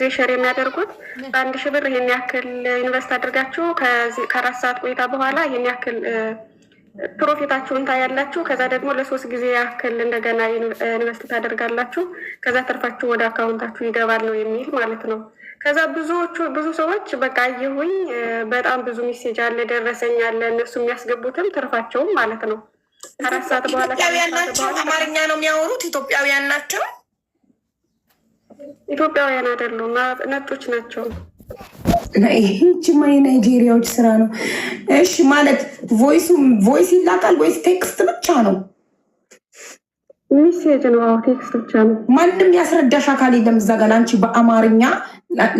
ጊዜ ሸር የሚያደርጉት በአንድ ሺህ ብር ይሄን ያክል ኢንቨስት አድርጋችሁ ከ4 ሰዓት ቆይታ በኋላ ይሄን ያክል ፕሮፊታችሁን ታያላችሁ። ከዛ ደግሞ ለ3 ጊዜ ያክል እንደገና ኢንቨስት ታደርጋላችሁ። ከዛ ትርፋችሁ ወደ አካውንታችሁ ይገባል ነው የሚል ማለት ነው። ከዛ ብዙ ሰዎች በቃ አየሁኝ በጣም ብዙ ሜሴጅ አለ፣ ደረሰኝ አለ፣ እነሱ የሚያስገቡትም ትርፋቸውም ማለት ነው። 4 ሰዓት በኋላ ኢትዮጵያውያን ናቸው፣ አማርኛ ነው የሚያወሩት። ኢትዮጵያውያን ናቸው። ኢትዮጵያውያን አይደሉም፣ ነጮች ናቸው። ይህችማ የናይጄሪያዎች ስራ ነው። እሺ ማለት ቮይስ ይላካል ወይስ ቴክስት ብቻ ነው? ሜሴጅ ነው። አዎ ቴክስት ብቻ ነው። ማንም ያስረዳሽ አካል የለም እዛ ጋር ለአንቺ በአማርኛ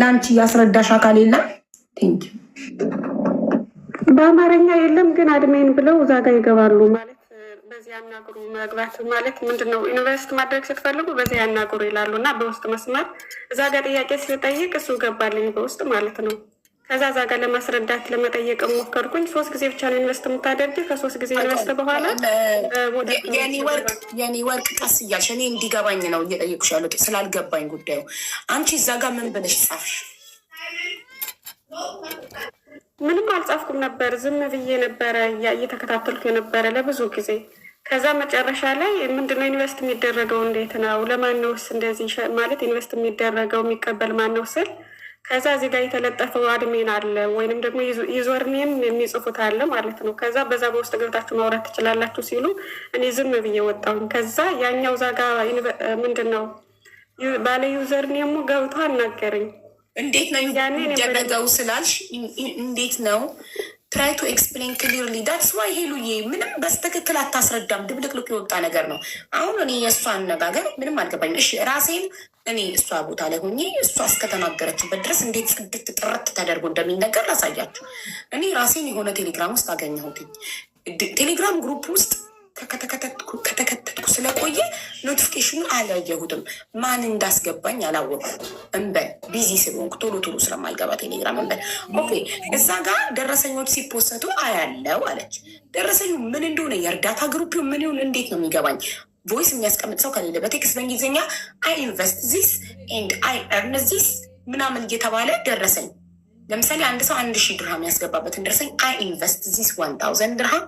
ለአንቺ ያስረዳሽ አካል የለም? ቴንክ በአማርኛ የለም፣ ግን አድሜን ብለው እዛ ጋር ይገባሉ ማለት በዚህ ያናግሩ። መግባት ማለት ምንድን ነው? ኢንቨስት ማድረግ ስትፈልጉ በዚህ ያናግሩ ይላሉ እና በውስጥ መስመር እዛ ጋር ጥያቄ ስጠይቅ እሱ ገባልኝ በውስጥ ማለት ነው። ከዛ እዛ ጋር ለማስረዳት ለመጠየቅ ሞከርኩኝ። 3 ጊዜ ብቻ ነው ኢንቨስት የምታደርጊ። ከ3 ጊዜ ኢንቨስት በኋላ የኔ ወርቅ ቀስ እያልሽ እኔ እንዲገባኝ ነው እየጠየቁሽ ያሉት ስላልገባኝ ጉዳዩ። አንቺ እዛ ጋር ምን ብለሽ ጻፍሽ? ምንም አልጻፍኩም ነበር፣ ዝም ብዬ ነበረ እየተከታተልኩ የነበረ ለብዙ ጊዜ። ከዛ መጨረሻ ላይ ምንድነው ኢንቨስት የሚደረገው እንዴት ነው ለማንነውስ እንደዚህ ማለት ኢንቨስት የሚደረገው የሚቀበል ማነው ስል ከዛ እዚህ ጋር የተለጠፈው አድሜን አለ ወይንም ደግሞ ዩዘርኔም የሚጽፉት አለ ማለት ነው። ከዛ በዛ በውስጥ ገብታችሁ ማውራት ትችላላችሁ ሲሉ እኔ ዝም ብዬ ወጣሁኝ። ከዛ ያኛው ዛጋ ምንድን ነው ባለ ዩዘርኔሙ ገብቶ አናገረኝ። እንዴት ነው የሚደረገው ስላልሽ እንዴት ነው ትራይ ቱ ኤክስፕሌን ክሊርሊ ዳትስ ዋይ ሄሉዬ ምንም በስትክክል አታስረዳም። ድብልቅልቅ የወጣ ነገር ነው። አሁን እኔ የእሷ አነጋገር ምንም አልገባኝም። እሺ ራሴን እኔ እሷ ቦታ ላይ ሆኜ እሷ እስከተናገረችበት ድረስ እንዴት ጽድት ጥረት ተደርጎ እንደሚነገር ላሳያችሁ። እኔ ራሴን የሆነ ቴሌግራም ውስጥ አገኘሁትኝ። ቴሌግራም ግሩፕ ውስጥ ከተከተትኩ ስለቆየ ኖቲፊኬሽኑ አላየሁትም። ማን እንዳስገባኝ አላወቅም። እንበል ቢዚ ስለሆንኩ ቶሎ ስለማልገባ ቴሌግራም እንበል ኦኬ። እዛ ጋር ደረሰኞች ሲፖሰቱ አያለው አለች። ደረሰኙ ምን እንደሆነ የእርዳታ ግሩፕ ምን ይሁን እንዴት ነው የሚገባኝ? ቮይስ የሚያስቀምጥ ሰው ከሌለ በቴክስት በእንግሊዝኛ አይ ኢንቨስት ዚስ ኤንድ አይ እርን ዚስ ምናምን እየተባለ ደረሰኝ። ለምሳሌ አንድ ሰው 1000 ድርሃም ያስገባበትን ደረሰኝ አይ ኢንቨስት ዚስ 1000 ድርሃም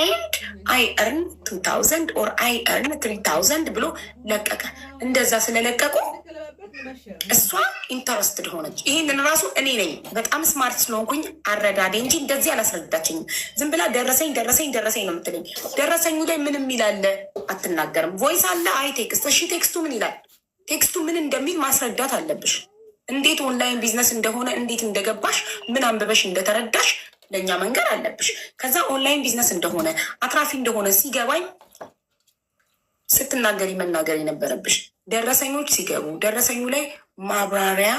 ኤንድ አይ እርን 2000 ኦር አይ እርን 3000 ብሎ ለቀቀ። እንደዛ ስለለቀቁ እሷ ኢንተረስትድ ሆነች። ይህንን ራሱ እኔ ነኝ በጣም ስማርት ስለሆንኩኝ አረዳዴ እንጂ እንደዚህ አላስረዳችኝም። ዝም ብላ ደረሰኝ ነው የምትለኝ። ደረሰኙ ላይ ምንም ይላለ አትናገርም። ቮይስ አለ አይ ቴክስት። እሺ ቴክስቱ ምን ይላል? ቴክስቱ ምን እንደሚል ማስረዳት አለብሽ። እንዴት ኦንላይን ቢዝነስ እንደሆነ እንዴት እንደገባሽ ምን አንብበሽ እንደተረዳሽ ለእኛ መንገር አለብሽ። ከዛ ኦንላይን ቢዝነስ እንደሆነ አትራፊ እንደሆነ ሲገባኝ ስትናገሪ መናገር የነበረብሽ ደረሰኞች ሲገቡ ደረሰኙ ላይ ማብራሪያ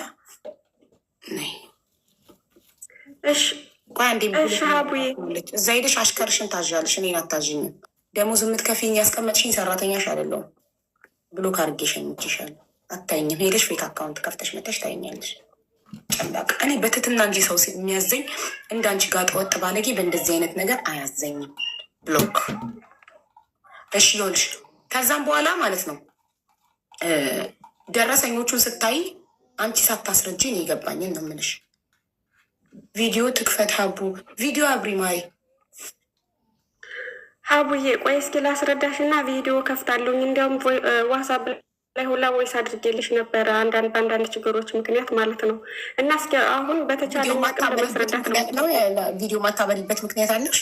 እዛ ሄደሽ አሽከርሽን ታዣለሽ። እኔን አታዥኝም። ደሞዝ የምትከፊኝ ያስቀመጥሽኝ ሰራተኛሽ አይደለሁም። ብሎክ አድርጌ ሸኝቼሻለሁ። አታይኝም። ሄደሽ ፌክ አካውንት ከፍተሽ መተሽ ታይኛለሽ። ጨምላቅ እኔ በትትና እንጂ ሰው የሚያዘኝ እንዳንቺ ጋር ጠወጥ ባለጌ በእንደዚህ አይነት ነገር አያዘኝም። ብሎክ እሺ ይኸውልሽ። ከዛም በኋላ ማለት ነው ደረሰኞቹን ስታይ አንቺ ሳታስረጂ ነው የገባኝን ነው የምልሽ። ቪዲዮ ትክፈት ሀቡ፣ ቪዲዮ አብሪ ማሪ ሀቡዬ። ቆይ እስኪ ላስረዳሽ እና ቪዲዮ ከፍታለሁኝ። እንዲያውም ዋትስአፕ ላይ ሁላ ወይስ አድርጌልሽ ነበረ በአንዳንድ ችግሮች ምክንያት ማለት ነው። እና እስኪ አሁን በተቻለ ማቅም ለማስረዳት ነው። ቪዲዮ ማታበሪበት ምክንያት አለሽ?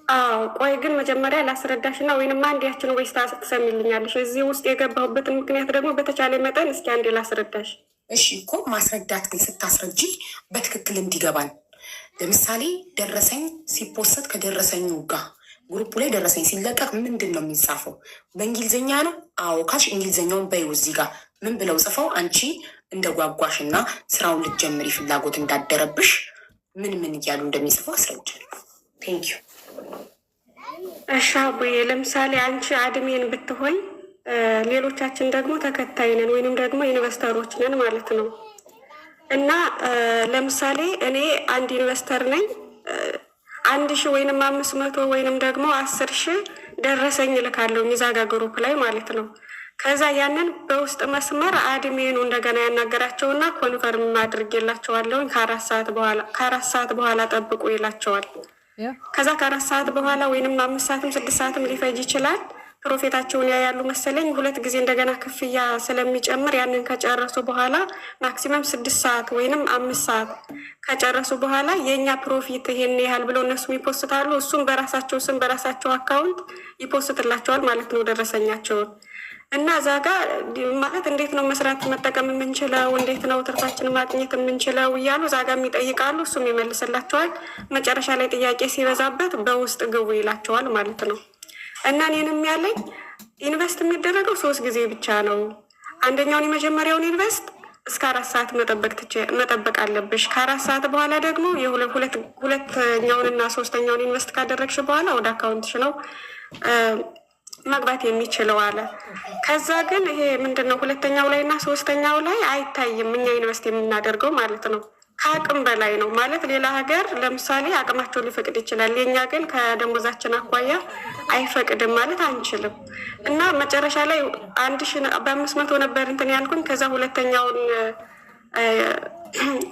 አዎ ቆይ ግን መጀመሪያ ላስረዳሽ እና ወይንም አንዲያችን ወይስ ትሰሚልኛለሽ? እዚህ ውስጥ የገባሁበትን ምክንያት ደግሞ በተቻለ መጠን እስኪ አንዴ ላስረዳሽ። እሺ እኮ ማስረዳት ግን ስታስረጂ በትክክል እንዲገባን። ለምሳሌ ደረሰኝ ሲፖሰት ከደረሰኙ ጋር ግሩፕ ላይ ደረሰኝ ሲለቀቅ ምንድን ነው የሚጻፈው? በእንግሊዝኛ ነው። አዎ ካሽ እንግሊዝኛውን በይው። እዚህ ጋር ምን ብለው ጽፈው አንቺ እንደ ጓጓሽ እና ስራውን ልትጀምሪ ፍላጎት እንዳደረብሽ ምን እያሉ እንደሚጽፈው አስረጃል። ቴንኪዩ። እሺ አቡዬ፣ ለምሳሌ አንቺ አድሜን ብትሆኝ ሌሎቻችን ደግሞ ተከታይ ነን ወይንም ደግሞ ኢንቨስተሮች ነን ማለት ነው። እና ለምሳሌ እኔ አንድ ኢንቨስተር ነኝ። 1000 ወይንም 500 ወይንም ደግሞ 10,000 ደረሰኝ እልካለሁ ሚዛጋ ግሩፕ ላይ ማለት ነው። ከዛ ያንን በውስጥ መስመር አድሜኑ እንደገና ያናገራቸውና ኮንፈርም አድርጌላቸዋለሁ ከአራት ሰዓት በኋላ ጠብቁ ይላቸዋል። ከዛ ከ4 ሰዓት በኋላ ወይንም 5 ሰዓትም 6 ሰዓትም ሊፈጅ ይችላል። ፕሮፌታቸውን ያያሉ መሰለኝ 2 ጊዜ እንደገና ክፍያ ስለሚጨምር ያንን ከጨረሱ በኋላ ማክሲመም 6 ሰዓት ወይንም 5 ሰዓት ከጨረሱ በኋላ የእኛ ፕሮፊት ይሄን ያህል ብለው እነሱም ይፖስታሉ። እሱም በራሳቸው ስም በራሳቸው አካውንት ይፖስትላቸዋል ማለት ነው ደረሰኛቸውን። እና እዛ ጋ ማለት እንዴት ነው መስራት መጠቀም የምንችለው፣ እንዴት ነው ትርፋችን ማግኘት የምንችለው እያሉ እዛ ጋ የሚጠይቃሉ። እሱም ይመልስላቸዋል። መጨረሻ ላይ ጥያቄ ሲበዛበት በውስጥ ግቡ ይላቸዋል ማለት ነው። እና እኔንም ያለኝ ኢንቨስት የሚደረገው 3 ጊዜ ብቻ ነው። አንደኛውን የመጀመሪያውን ኢንቨስት እስከ 4 ሰዓት መጠበቅ አለብሽ። ከ4 ሰዓት በኋላ ደግሞ ሁለተኛውንና 3ኛውን ኢንቨስት ካደረግሽ በኋላ ወደ አካውንትሽ ነው መግባት የሚችለው አለ። ከዛ ግን ይሄ ምንድነው 2ኛው ላይ እና 3ኛው ላይ አይታይም እኛ ኢንቨስት የምናደርገው ማለት ነው። ከአቅም በላይ ነው ማለት ሌላ ሀገር ለምሳሌ አቅማቸው ሊፈቅድ ይችላል። የኛ ግን ከደሞዛችን አኳያ አይፈቅድም ማለት አንችልም። እና መጨረሻ ላይ 1500 ነበር እንትን ያልኩኝ። ከዛ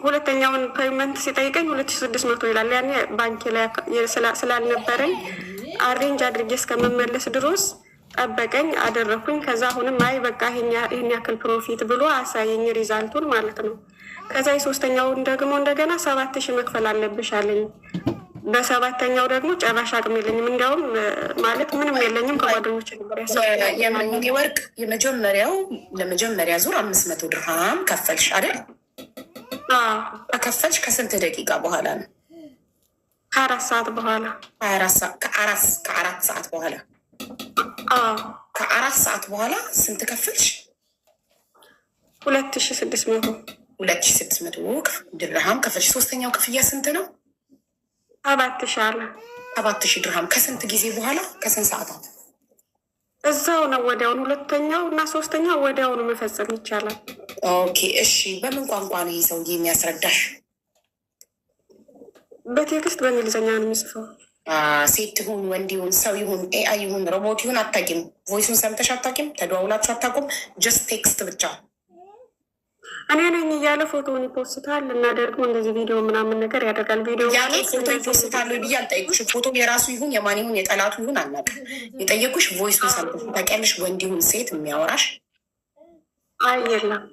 ሁለተኛውን ፔይመንት ሲጠይቀኝ 2600 ይላል። ያኔ ባንኬ ላይ ስላልነበረኝ አሬንጅ አድርጌ እስከመመለስ ድሮስ ጠበቀኝ አደረኩኝ። ከዛ አሁንም አይ በቃ ይህን ያክል ፕሮፊት ብሎ አሳየኝ ሪዛልቱን ማለት ነው። ከዛ የ3ኛውን ደግሞ እንደገና 7000 መክፈል አለብሽ አለኝ። በ7ኛው ደግሞ ጨራሽ አቅም የለኝም እንዲያውም ማለት ምንም የለኝም ከጓደኞች ነበር የመኒ ወርቅ ለመጀመሪያ ዙር 500 ድርሃም ከፈልሽ አይደል? ከከፈልሽ ከስንት ደቂቃ በኋላ ነው? ከ4 ሰዓት በኋላ ከአራት ሰዓት በኋላ ከ4 ሰዓት በኋላ ስንት ከፈልሽ? 2600 ድርሃም ከፈልሽ። 3ኛው ክፍያ ስንት ነው? 7000 አለ። 7000 ድርሃም ከስንት ጊዜ በኋላ ከስንት ሰዓታት? እዛው ነው ወዲያውኑ። 2ኛው እና 3ኛው ወዲያውኑ መፈጸም ይቻላል። ኦኬ እሺ። በምን ቋንቋ ነው ይህ ሰውዬ የሚያስረዳሽ? በቴክስት በእንግሊዝኛ ነው የሚጽፈው። ሴት ይሁን ወንድ ይሁን ሰው ይሁን ኤአይ ይሁን ሮቦት ይሁን አታውቂም? ቮይሱን ሰምተሽ አታውቂም? ተደዋውላችሁ አታውቁም? ጀስት ቴክስት ብቻ? እኔ ነኝ እያለ ፎቶውን ይፖስታል እና ደግሞ እንደዚህ ቪዲዮ ምናምን ነገር ያደርጋል። ቪዲዮ ፎቶ ይፖስታል ብዬ አልጠየኩሽም። ፎቶ የራሱ ይሁን የማን ይሁን የጠላቱ ይሁን አናውቅም። የጠየኩሽ ቮይሱን ሰምተሽ ታውቂያለሽ? ወንድ ይሁን ሴት የሚያወራሽ? አይ የለም።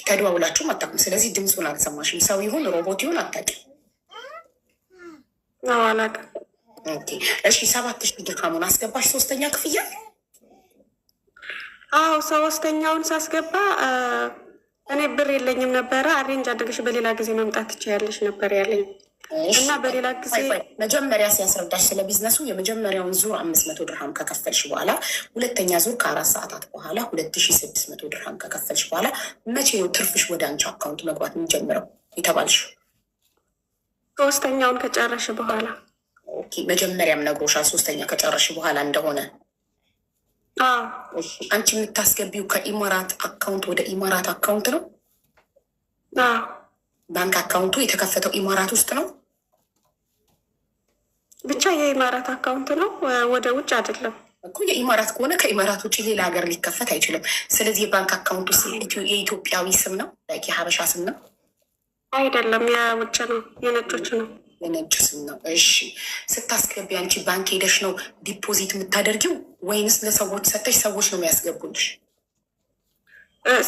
ተደዋውላችሁም አታውቁም። ስለዚህ ድምፁን አልሰማሽም። ሰው ይሁን ሮቦት ይሁን አታውቂም? አላውቅም። እሺ 7000 ድርሃሙን አስገባሽ 3ኛ ክፍያ? አዎ 3ኛውን ሳስገባ እኔ ብር የለኝም ነበረ። አሬንጅ አድርገሽ በሌላ ጊዜ መምጣት ትችያለሽ ነበር ያለኝ እና በሌላ ጊዜ መጀመሪያ ሲያስረዳሽ ስለ ቢዝነሱ የመጀመሪያውን ዙር 500 ድርሃም ከከፈልሽ በኋላ 2ኛ ዙር ከ4 ሰዓታት በኋላ 2600 ድርሃም ከከፈልሽ በኋላ መቼ ነው ትርፍሽ ወደ አንቺ አካውንት መግባት የሚጀምረው የተባልሽ? 3ኛውን ከጨረሽ በኋላ። መጀመሪያም ነግሮሻል 3ኛ ከጨረሽ በኋላ እንደሆነ? አንቺ የምታስገቢው ከኢማራት አካውንት ወደ ኢማራት አካውንት ነው? ባንክ አካውንቱ የተከፈተው ኢማራት ውስጥ ነው? ብቻ የኢማራት አካውንት ነው፣ ወደ ውጭ አይደለም እኮ። የኢማራት ከሆነ ከኢማራት ውጭ ሌላ ሀገር ሊከፈት አይችልም። ስለዚህ የባንክ አካውንቱ የኢትዮጵያዊ ስም ነው? የሀበሻ ስም ነው? አይደለም፣ የውጭ ነው፣ የነጮች ነው። የነጭ ስም ነው። እሺ ስታስገቢ አንቺ ባንክ ሄደሽ ነው ዲፖዚት የምታደርጊው ወይንስ ለሰዎች ሰተሽ ሰዎች ነው የሚያስገቡልሽ?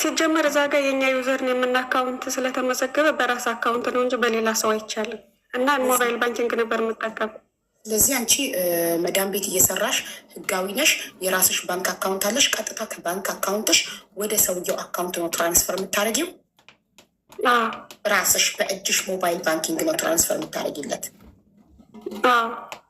ሲጀመር እዛ ጋር የእኛ ዩዘርን የምና አካውንት ስለተመዘገበ በራስ አካውንት ነው እንጂ በሌላ ሰው አይቻልም። እና ሞባይል ባንኪንግ ነበር የምጠቀም። ስለዚህ አንቺ መዳም ቤት እየሰራሽ ህጋዊ ነሽ፣ የራስሽ ባንክ አካውንት አለሽ። ቀጥታ ከባንክ አካውንትሽ ወደ ሰውየው አካውንት ነው ትራንስፈር የምታደርጊው? ራስሽ በእጅሽ ሞባይል ባንኪንግ ነው ትራንስፈር የምታደርጊለት?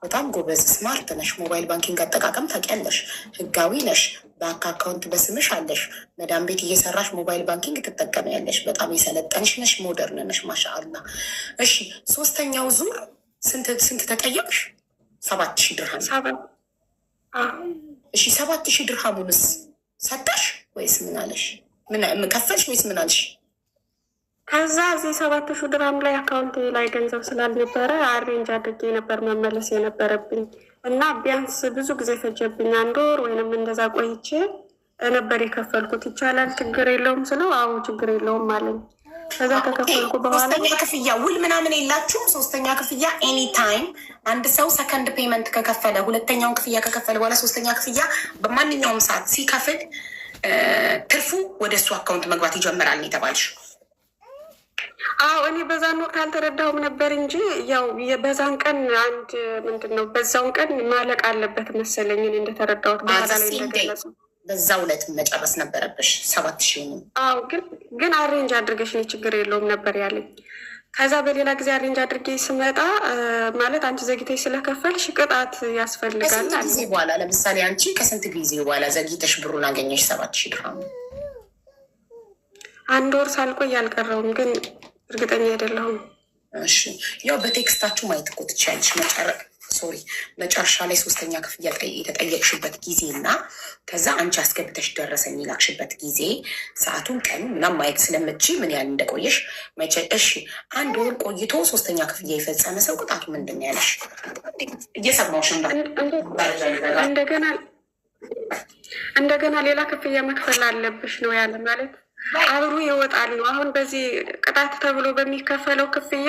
በጣም ጎበዝ ስማርት ነሽ። ሞባይል ባንኪንግ አጠቃቀም ታውቂያለሽ፣ ህጋዊ ነሽ፣ ባንክ አካውንት በስምሽ አለሽ። መዳም ቤት እየሰራሽ ሞባይል ባንኪንግ ትጠቀሚያለሽ። በጣም የሰለጠንሽ ነሽ፣ ሞደርን ነሽ። ማሻአላ። እሺ 3ኛው ዙር ስንት ተጠየቅሽ? 7000 ድርሃም። እሺ 7000 ድርሃሙንስ ሰጠሽ ወይስ ምን አለሽ? ምን ከፈልሽ ወይስ ምን አልሽ? ከዛ እዚህ 7000 ድርሃም ላይ አካውንት ላይ ገንዘብ ስላልነበረ አሬንጅ አድርጌ ነበር መመለስ የነበረብኝ እና ቢያንስ ብዙ ጊዜ ፈጀብኝ። 1 ወር ወይንም እንደዛ ቆይቼ ነበር የከፈልኩት። ይቻላል ችግር የለውም ስለው አዎ ችግር የለውም አለኝ። ከዛ ከከፈልኩ በኋላ ሶስተኛ ክፍያ ውል ምናምን የላችሁም? ሶስተኛ ክፍያ ኤኒ ታይም አንድ ሰው ሰከንድ ፔመንት ከከፈለ ሁለተኛውን ክፍያ ከከፈለ በኋላ ሶስተኛ ክፍያ በማንኛውም ሰዓት ሲከፍል ትርፉ ወደ እሱ አካውንት መግባት ይጀምራል የተባልሽ? አዎ እኔ በዛን ወቅት አልተረዳሁም ነበር እንጂ ያው በዛን ቀን አንድ ምንድን ነው በዛውን ቀን ማለቅ አለበት መሰለኝ እኔ እንደተረዳሁት በኋላ ላይ እንደገለጹ በዛ ሁለት መጨረስ ነበረብሽ 7,000። አዎ ግን አሬንጅ አድርገሽ እኔ ችግር የለውም ነበር ያለኝ። ከዛ በሌላ ጊዜ አሬንጅ አድርጌ ስመጣ ማለት አንቺ ዘግይተሽ ስለከፈልሽ ቅጣት ያስፈልጋል። ከስንት ጊዜ በኋላ ለምሳሌ አንቺ ከስንት ጊዜ በኋላ ዘግይተሽ ብሩን አገኘሽ 7,000 ድርሃም? 1 ወር ሳልቆይ አልቀረውም ግን እርግጠኛ አይደለሁም። እሺ ያው በቴክስታችሁ ማየት እኮ ትችያለሽ። መጨረሻ ላይ ሶስተኛ ክፍያ የተጠየቅሽበት ጊዜ እና ከዛ አንቺ አስገብተሽ ደረሰኝ የላክሽበት ጊዜ ሰዓቱን ቀኑ ምናምን ማየት ስለምትችይ ምን ያህል እንደቆየሽ መቼ። እሺ 1 ወር ቆይቶ ሶስተኛ ክፍያ የፈጸመ ሰው ቅጣቱ ምንድን ነው ያለሽ? እየሰማሁሽ እንደገና ሌላ ክፍያ መክፈል አለብሽ ነው ያለ። ማለት አብሮ ይወጣል ነው። አሁን በዚህ ቅጣት ተብሎ በሚከፈለው ክፍያ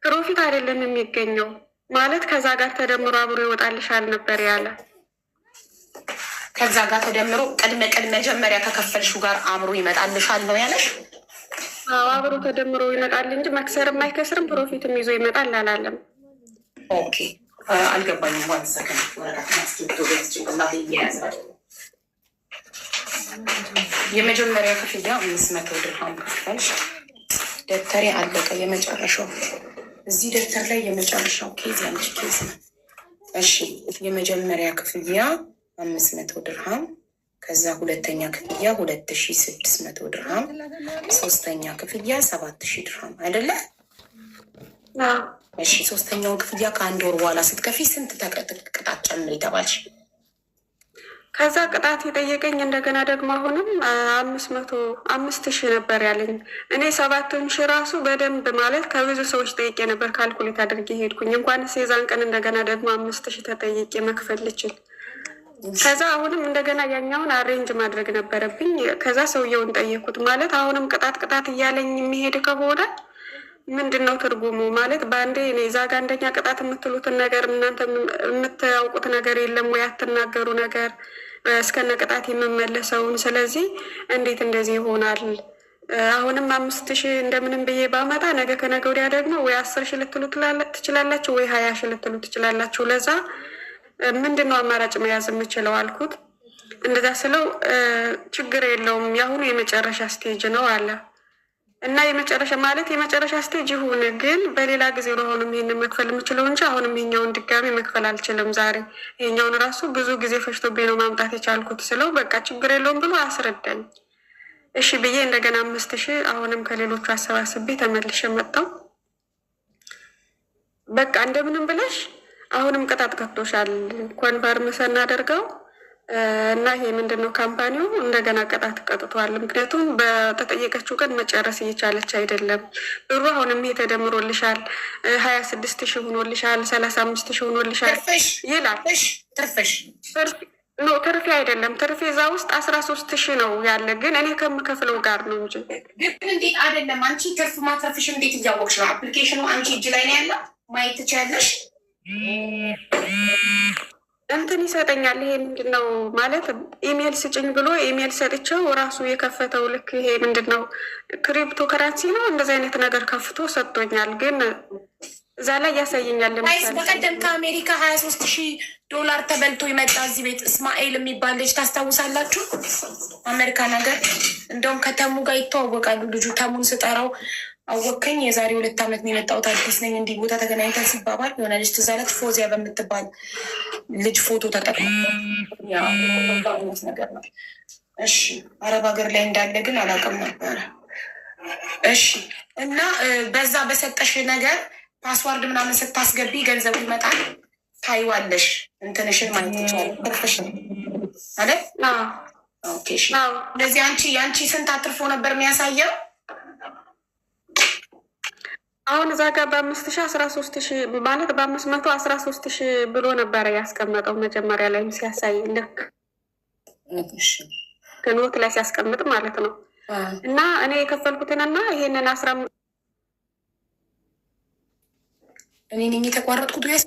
ፕሮፊት አይደለም የሚገኘው ማለት ከዛ ጋር ተደምሮ አብሮ ይወጣልሻል ነበር ያለ። ከዛ ጋር ተደምሮ ቅድመ መጀመሪያ ከከፈልሹ ጋር አብሮ ይመጣልሻል ነው ያለሽ? አዎ አብሮ ተደምሮ ይመጣል እንጂ መክሰርም አይከስርም ፕሮፊትም ይዞ ይመጣል አላለም። ኦኬ አልገባኝም። ዋንሰከን የመጀመሪያ ክፍያ 500 ድርሃም ከፈልሽ ደብተሬ አለቀ። የመጨረሻው እዚህ ደብተር ላይ የመጨረሻው ኬዝ ያንቺ ኬዝ ነው። እሺ የመጀመሪያ ክፍያ 500 ድርሃም፣ ከዛ ሁለተኛ ክፍያ 2,600 ድርሃም፣ ሶስተኛ ክፍያ 7,000 ድርሃም አይደለ? እሺ ሶስተኛውን ክፍያ ከ1 ወር በኋላ ስትከፊ ስንት ቅጣት ጨምሪ ተባልሽ? ከዛ ቅጣት የጠየቀኝ እንደገና ደግሞ አሁንም 5,000 ነበር ያለኝ። እኔ 7,000 ራሱ በደንብ ማለት ከብዙ ሰዎች ጠይቄ ነበር ካልኩሌት አድርጌ ሄድኩኝ። እንኳን የዛን ቀን እንደገና ደግሞ 5,000 ተጠይቄ መክፈል ልችል። ከዛ አሁንም እንደገና ያኛውን አሬንጅ ማድረግ ነበረብኝ። ከዛ ሰውየውን ጠየኩት። ማለት አሁንም ቅጣት እያለኝ የሚሄድ ከሆነ ምንድን ነው ትርጉሙ? ማለት በአንዴ እኔ እዛ ጋ አንደኛ ቅጣት የምትሉትን ነገር እናንተ የምታውቁት ነገር የለም ወይ? አትናገሩ ነገር እስከነ ቅጣት የምመለሰውን። ስለዚህ እንዴት እንደዚህ ይሆናል? አሁንም 5,000 እንደምንም ብዬ ባመጣ ነገ ከነገ ወዲያ ደግሞ ወይ 10,000 ልትሉ ትችላላችሁ ወይ 20,000 ልትሉ ትችላላችሁ። ለዛ ምንድን ነው አማራጭ መያዝ የምችለው አልኩት። እንደዛ ስለው ችግር የለውም የአሁኑ የመጨረሻ ስቴጅ ነው አለ። እና የመጨረሻ ስቴጅ ይሁን ግን በሌላ ጊዜ ለሆኑም ይሄንን መክፈል የምችለው እንጂ አሁንም ይሄኛውን ድጋሚ መክፈል አልችልም። ዛሬ ይሄኛውን ራሱ ብዙ ጊዜ ፈጅቶብኝ ነው ማምጣት የቻልኩት ስለው በቃ ችግር የለውም ብሎ አስረዳኝ። እሺ ብዬ እንደገና 5,000 አሁንም ከሌሎቹ አሰባስቤ ተመልሼ መጣሁ። በቃ እንደምንም ብለሽ አሁንም ቅጣት ከቶሻል ኮንፈርም ስናደርገው እና ይሄ ምንድን ነው ካምፓኒው እንደገና ቅጣት ቀጥቷል። ምክንያቱም በተጠየቀችው ቀን መጨረስ እየቻለች አይደለም። ብሩ አሁንም ይሄ ተደምሮልሻል 26,000 ሆኖልሻል 35,000 ሆኖልሻል ይላል። ትርፌ አይደለም ትርፌ እዛ ውስጥ 13,000 ነው ያለ፣ ግን እኔ ከምከፍለው ጋር ነው እንጂ እንዴት አይደለም። አንቺ ትርፍ ማትረፍሽ እንዴት እያወቅሽ ነው? አፕሊኬሽኑ አንቺ እጅ ላይ ነው ያለ፣ ማየት ትችያለሽ። እንትን ይሰጠኛል። ይሄ ምንድን ነው ማለት ኢሜል ስጭኝ ብሎ ኢሜል ሰጥቼው ራሱ የከፈተው ልክ ይሄ ምንድን ነው ክሪፕቶ ከረንሲ ነው እንደዚህ አይነት ነገር ከፍቶ ሰጥቶኛል። ግን እዛ ላይ ያሳየኛል። ለምሳሌ በቀደም ከአሜሪካ 23,000 ዶላር ተበልቶ የመጣ እዚህ ቤት እስማኤል የሚባል ልጅ ታስታውሳላችሁ? አሜሪካ ነገር እንደውም ከተሙ ጋር ይተዋወቃሉ። ልጁ ተሙን ስጠራው አወከኝ የዛሬ 2 ዓመት ነው የመጣሁት አዲስ ነኝ እንዲህ ቦታ ተገናኝተን ሲባባል የሆነ ልጅ ትዝ አላት። ፎዚያ በምትባል ልጅ ፎቶ ተጠቅሞ ነገር ነው። እሺ አረብ ሀገር ላይ እንዳለ ግን አላውቅም ነበረ። እሺ እና በዛ በሰጠሽ ነገር ፓስዋርድ ምናምን ስታስገቢ ገንዘቡ ይመጣል፣ ታይዋለሽ። እንትንሽን ማለት ይቻላል ትርፍሽ አይደል? ኦኬ እሺ። ስለዚህ የአንቺ ስንት አትርፎ ነበር የሚያሳየው? አሁን እዛ ጋር በ5,000 13,000 ማለት በ500 13,000 ብሎ ነበረ ያስቀመጠው መጀመሪያ ላይም ሲያሳይ ልክ። ኖት ላይ ሲያስቀምጥ ማለት ነው። እና እኔ የከፈልኩትንና ይሄንን እኔ ነኝ የተቋረጥኩት ጋይስ።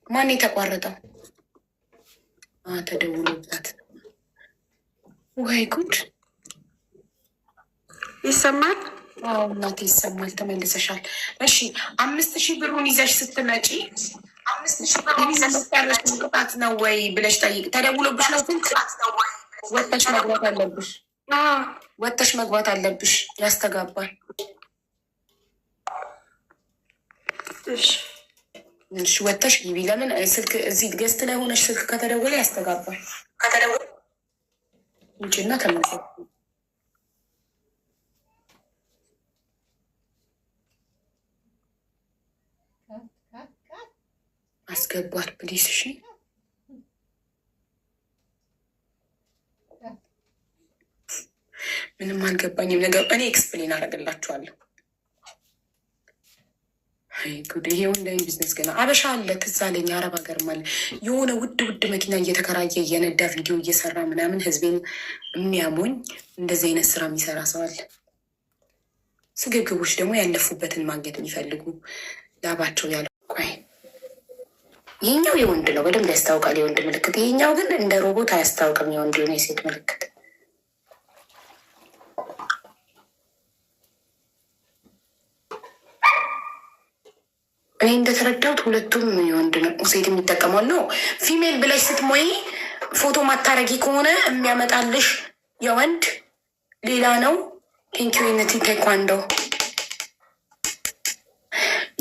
ማን የተቋረጠው? ተደውሎባት። ወይ ጉድ! ይሰማል? አዎ እናቴ ይሰማል። ተመልሰሻል። እሺ 5000 ብሩን ይዘሽ ስትመጪ 5000 ብሩን ይዘሽ ቅጣት ነው ወይ ብለሽ ጠይቅ። ተደውሎብሽ ነው ስንት ወጥተሽ መግባት አለብሽ። ወጥተሽ መግባት አለብሽ። ያስተጋባል። እሺ ወጥተሽ ግቢ። ለምን ስልክ እዚህ ገዝት ላይ ሆነሽ ስልክ ከተደወለ ያስተጋባል። ከተደወለ እንጭና ተመሰ አስገቧት ፕሊስ። እሺ ምንም አልገባኝም ነገር እኔ ኤክስፕሌን አደርግላችኋለሁ። ጉድ! ይሄ ኦንላይን ቢዝነስ ገና አበሻ አለ። ትዝ አለኝ አረብ ሀገር አለ የሆነ ውድ መኪና እየተከራየ እየነዳ ቪዲዮ እየሰራ ምናምን ህዝቤን የሚያሞኝ እንደዚህ አይነት ስራ የሚሰራ ሰው አለ። ስግብግቦች ደግሞ ያለፉበትን ማግኘት የሚፈልጉ ላባቸው ያለ። ቆይ ይሄኛው የወንድ ነው፣ በደንብ ያስታውቃል የወንድ ምልክት። ይሄኛው ግን እንደ ሮቦት አያስታውቅም የወንድ ሆነ የሴት ምልክት። እኔ እንደተረዳሁት ሁለቱም የወንድ ነው። ሴት የሚጠቀመው ነው። ፊሜል ብለሽ ስትሞይ ፎቶ ማታረጊ ከሆነ የሚያመጣልሽ የወንድ ሌላ ነው። ቴንኪዩነት ቴኳንዶ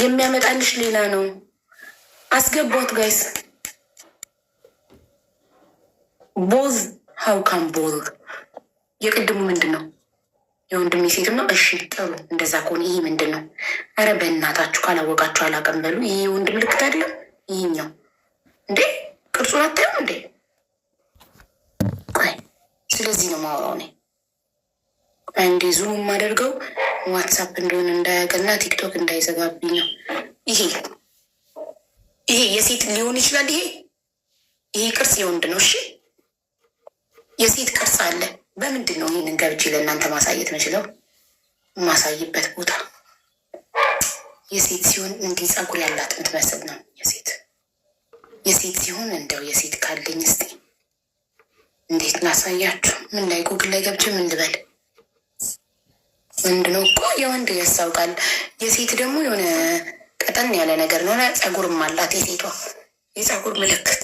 የሚያመጣልሽ ሌላ ነው። አስገቧት ጋይስ። ቦዝ ሀውካም ቦዝ የቅድሙ ምንድን ነው? የወንድም የሴትም ነው። እሺ ጥሩ፣ እንደዛ ከሆነ ይሄ ምንድን ነው? ኧረ በእናታችሁ ካላወቃችሁ አላውቅም በሉ። ይሄ የወንድ ምልክት አይደለም ይሄኛው። እንዴ ቅርጹን አታዩም እንዴ? ቆይ ስለዚህ ነው ማውራው እኔ። እንዴ ዙም የማደርገው ዋትሳፕ እንደሆነ እንዳያውቅና ቲክቶክ እንዳይዘጋብኝ ነው። ይሄ የሴት ሊሆን ይችላል። ይሄ ቅርጽ የወንድ ነው። እሺ የሴት ቅርጽ አለ። በምንድን ነው ይህንን ገብቼ ለእናንተ ማሳየት ምችለው? የማሳይበት ቦታ የሴት ሲሆን እንዲህ ፀጉር ያላት የምትመስል ነው። የሴት ሲሆን እንደው የሴት ካለኝ እስኪ እንዴት ላሳያችሁ? ምን ላይ ጉግል ላይ ገብቼ ምን ልበል? ወንድ ነው እኮ የወንድ ያስታውቃል። የሴት ደግሞ የሆነ ቀጠን ያለ ነገር ነው። ፀጉርም አላት የሴቷ የፀጉር ምልክት።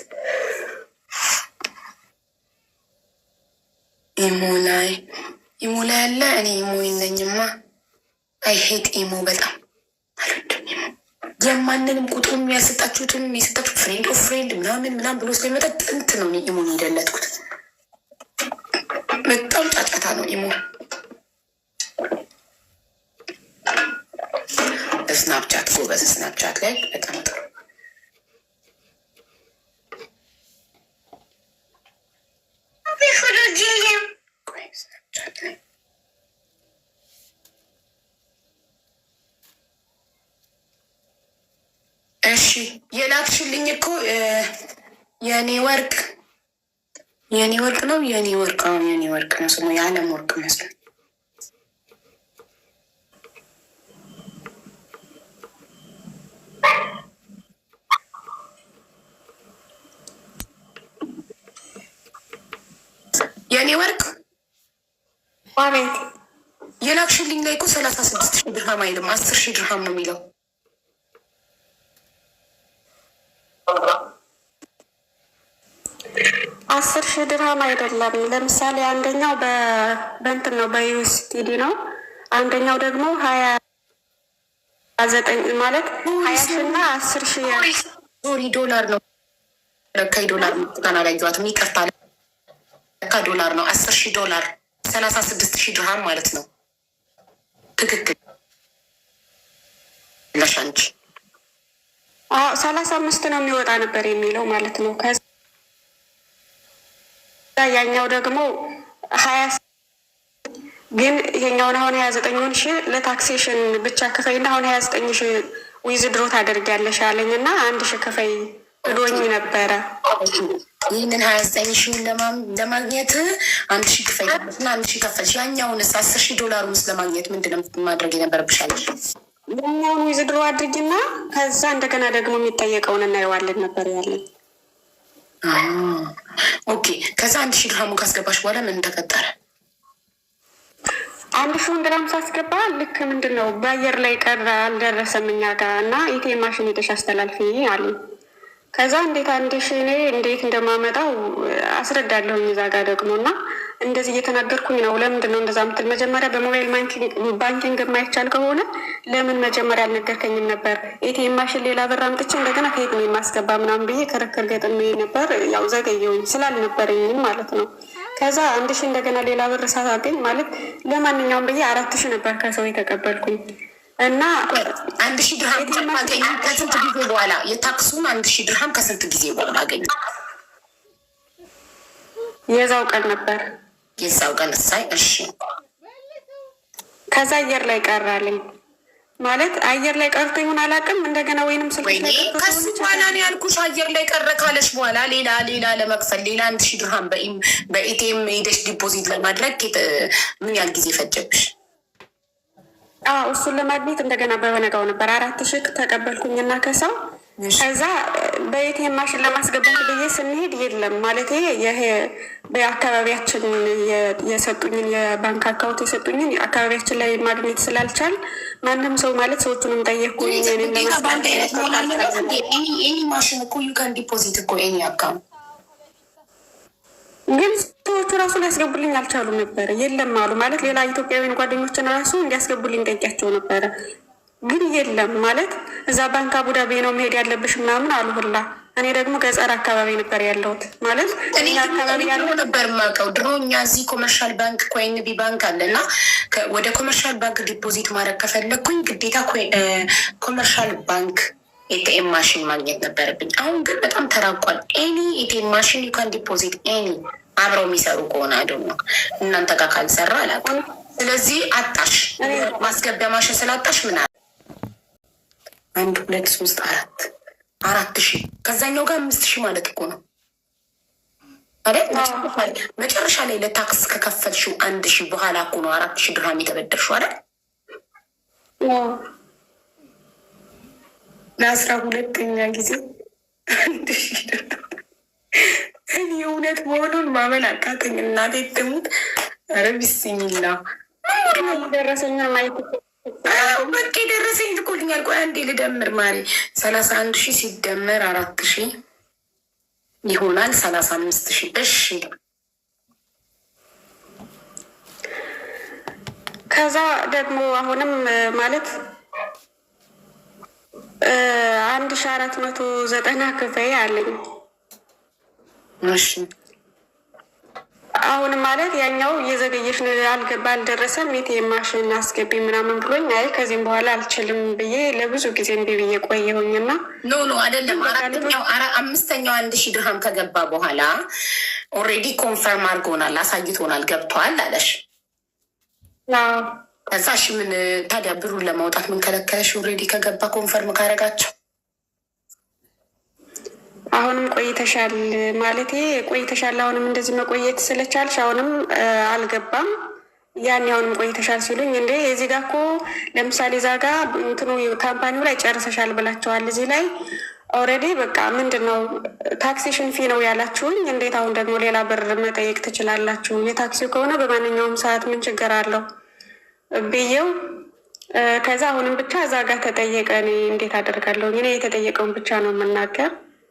ኢሞ ላይ ያለ እኔ ኢሞ ይነኝማ። አይሄት ኢሞ በጣም አልወድም ኢሞ። የማንንም ቁጥሩ የሚያሰጣችሁትም የሰጣችሁ ፍሬንድ ኦፍ ፍሬንድ ምናምን ብሎ ስለሚመጣ ጥንት ነው ኢሞን የደለጥኩት። በጣም ጫጫታ ነው ኢሞ። ስናፕቻት ጎበዝ፣ ስናፕቻት ላይ በጣም ጥሩ። እሺ የላክሽልኝ እኮ የኔ ወርቅ ነው። የኔ ወርቅ ነው ስሙ። የዓለም ወርቅ መስሎኝ። የኔ ወርቅ አቤት። የላክሽልኝ ላይ እኮ 36,000 ድርሃም አይልም 10,000 ድርሃም ነው የሚለው። 10,000 ድርሃም አይደለም። ለምሳሌ አንደኛው በእንትን ነው በዩኤስዲዲ ነው። አንደኛው ደግሞ 29 ማለት 20,000 እና 10,000 ሶሪ ዶላር ነው። ለካይ ዶላር ምጥቃና ላይ ጇትም ይቅርታ፣ ለካ ዶላር ነው። 10,000 ዶላር 36,000 ድርሃም ማለት ነው። ትክክል ለሻንች 35 ነው የሚወጣ ነበር የሚለው ማለት ነው። ከዛ ያኛው ደግሞ 20 ግን ይሄኛውን አሁን 29,000 ለታክሴሽን ብቻ ክፈይና አሁን 29,000 ዊዝድሮ ታደርጊያለሽ አለኝ እና 1,000 ክፈይ ብሎኝ ነበረ። ይህንን 29,000 ለማግኘት 1,000 ክፈይና 1,000 ከፈልሽ። ያኛውንስ $10,000 ለማግኘት ምንድነው ማድረግ የነበረብሻለሽ? ያኛውን ዊዝድሮ አድርጊና ከዛ እንደገና ደግሞ የሚጠየቀውን እናየዋለን ነበር ያለን። ኦኬ። ከዛ 1,000 ድርሃሙን ካስገባሽ በኋላ ምን ተፈጠረ? 1,000 ድርሃም ሳስገባ ልክ ምንድን ነው በአየር ላይ ቀረ፣ አልደረሰም እኛ ጋር እና ኢቲኤም ማሽን ሄደሽ አስተላልፊ አሉ። ከዛ እንዴት 1,000 እኔ እንዴት እንደማመጣው አስረዳለሁኝ እዛ ጋር ደግሞ እና እንደዚህ እየተናገርኩኝ ነው። ለምንድን ነው እንደዛ ምትል? መጀመሪያ በሞባይል ባንኪንግ የማይቻል ከሆነ ለምን መጀመሪያ አልነገርከኝም ነበር? ኤቲኤም ማሽን ሌላ ብር አምጥቼ እንደገና ከየት ነው የማስገባ ምናምን ብዬ ክርክር ገጥሜ ነበር። ያው ዘገየሁኝ ስላልነበረኝም ማለት ነው። ከዛ 1,000 እንደገና ሌላ ብር ሳታገኝ ማለት ለማንኛውም ብዬ 4,000 ነበር ከሰው የተቀበልኩኝ እና 1,000 ድርሃም አገኘ። ከስንት ጊዜ በኋላ የታክሱን 1,000 ድርሃም ከስንት ጊዜ በኋላ አገኘ? የዛው ቀን ነበር። የዛው ቀን እሳይ። እሺ ከዛ አየር ላይ ቀራልኝ ማለት አየር ላይ ቀርቶ ይሁን አላውቅም። እንደገና ወይንም ከሱ በኋላ ነው ያልኩሽ። አየር ላይ ቀረ ካለሽ በኋላ ሌላ ለመክፈል ሌላ 1,000 ድርሃም በኢቲኤም ሄደሽ ዲፖዚት ለማድረግ ምን ያህል ጊዜ ፈጀብሽ? እሱን ለማግኘት እንደገና በበነጋው ነበር 4,000 ተቀበልኩኝና ከሰው ከዛ በኤቲኤም ማሽን ለማስገባት ብዬ ስንሄድ የለም ማለት ይሄ በአካባቢያችን የሰጡኝን የባንክ አካውንት የሰጡኝን አካባቢያችን ላይ ማግኘት ስላልቻል ማንም ሰው ማለት ሰዎቹንም ጠየቅኩኝ። ማሽን እኮ ዩካን ዲፖዚት እኮ አካውንት ግን ሰዎቹ ራሱ ሊያስገቡልኝ አልቻሉም ነበረ። የለም አሉ ማለት ሌላ ኢትዮጵያውያን ጓደኞችን ራሱ እንዲያስገቡልኝ ጠይቂያቸው ነበረ። ግን የለም ማለት እዛ ባንክ አቡዳቢ ነው መሄድ ያለብሽ ምናምን አሉ ሁላ። እኔ ደግሞ ገጠር አካባቢ ነበር ያለሁት ማለት እኔ አካባቢ ያለው ነበር የማውቀው። ድሮ እኛ እዚህ ኮመርሻል ባንክ ኮይንቢ ባንክ አለ እና ወደ ኮመርሻል ባንክ ዲፖዚት ማድረግ ከፈለግኩኝ ግዴታ ኮመርሻል ባንክ ኤቲኤም ማሽን ማግኘት ነበረብኝ። አሁን ግን በጣም ተራቋል። ኤኒ ኤቲኤም ማሽን ዩካን ዲፖዚት ኤኒ አብረው የሚሰሩ ከሆነ አይደል ነው እናንተ ጋር ካልሰራ አላውቅም። ስለዚህ አጣሽ ማስገቢያ ማሽን ስላጣሽ ምን 1 2 3 4,000 ከዛኛው ጋር 5,000 ማለት እኮ ነው አይደል? መጨረሻ ላይ ለታክስ ከከፈልሽው 1,000 በኋላ እኮ ነው 4,000 ድርሃም የተበደርሽው አይደል? ለ12ኛ ጊዜ 1,000 ድርሃም። እኔ እውነት መሆኑን ማመን አቃተኝ። እናቴ ትሙት። ኧረ ቢስሚላ ደረሰኛ ማየት በቃ ደረሰኝ ልኮልኛል። ቆይ አንዴ ልደምር ማሪ 31,000 ሲደመር 4,000 ይሆናል 35,000። እሺ ከዛ ደግሞ አሁንም ማለት 1,490 ክፍያ አለኝ። እሺ አሁን ማለት ያኛው እየዘገየሽ አልደረሰም ኤቲኤም ማሽን አስገቢ ምናምን ብሎኝ አይ ከዚህም በኋላ አልችልም ብዬ ለብዙ ጊዜ እምቢ ብዬ ቆየሁኝና ኖ አይደለም 5ኛው 1,000 ድርሃም ከገባ በኋላ ኦልሬዲ ኮንፈርም አድርጎናል፣ አሳይቶናል፣ ገብቷል አለሽ። ከዛ እሺ ምን ታዲያ ብሩን ለማውጣት ምን ከለከለሽ? ኦልሬዲ ከገባ ኮንፈርም ካረጋቸው አሁንም ቆይተሻል ማለት ቆይተሻል። አሁንም እንደዚህ መቆየት ስለቻልሽ አሁንም አልገባም። ያን አሁንም ቆይተሻል ሲሉኝ እንዴ እዚህ ጋር እኮ ለምሳሌ እዛ ጋ እንትኑ ካምፓኒው ላይ ጨርሰሻል ብላቸዋል። እዚህ ላይ ኦልሬዲ በቃ ምንድን ነው ታክሴሽን ፊ ነው ያላችሁኝ። እንዴት አሁን ደግሞ ሌላ ብር መጠየቅ ትችላላችሁ? የታክሲው ከሆነ በማንኛውም ሰዓት ምን ችግር አለው ብዬው ከዛ አሁንም ብቻ እዛ ጋር ተጠየቀ። እኔ እንዴት አደርጋለሁ? እኔ የተጠየቀውን ብቻ ነው የምናገር።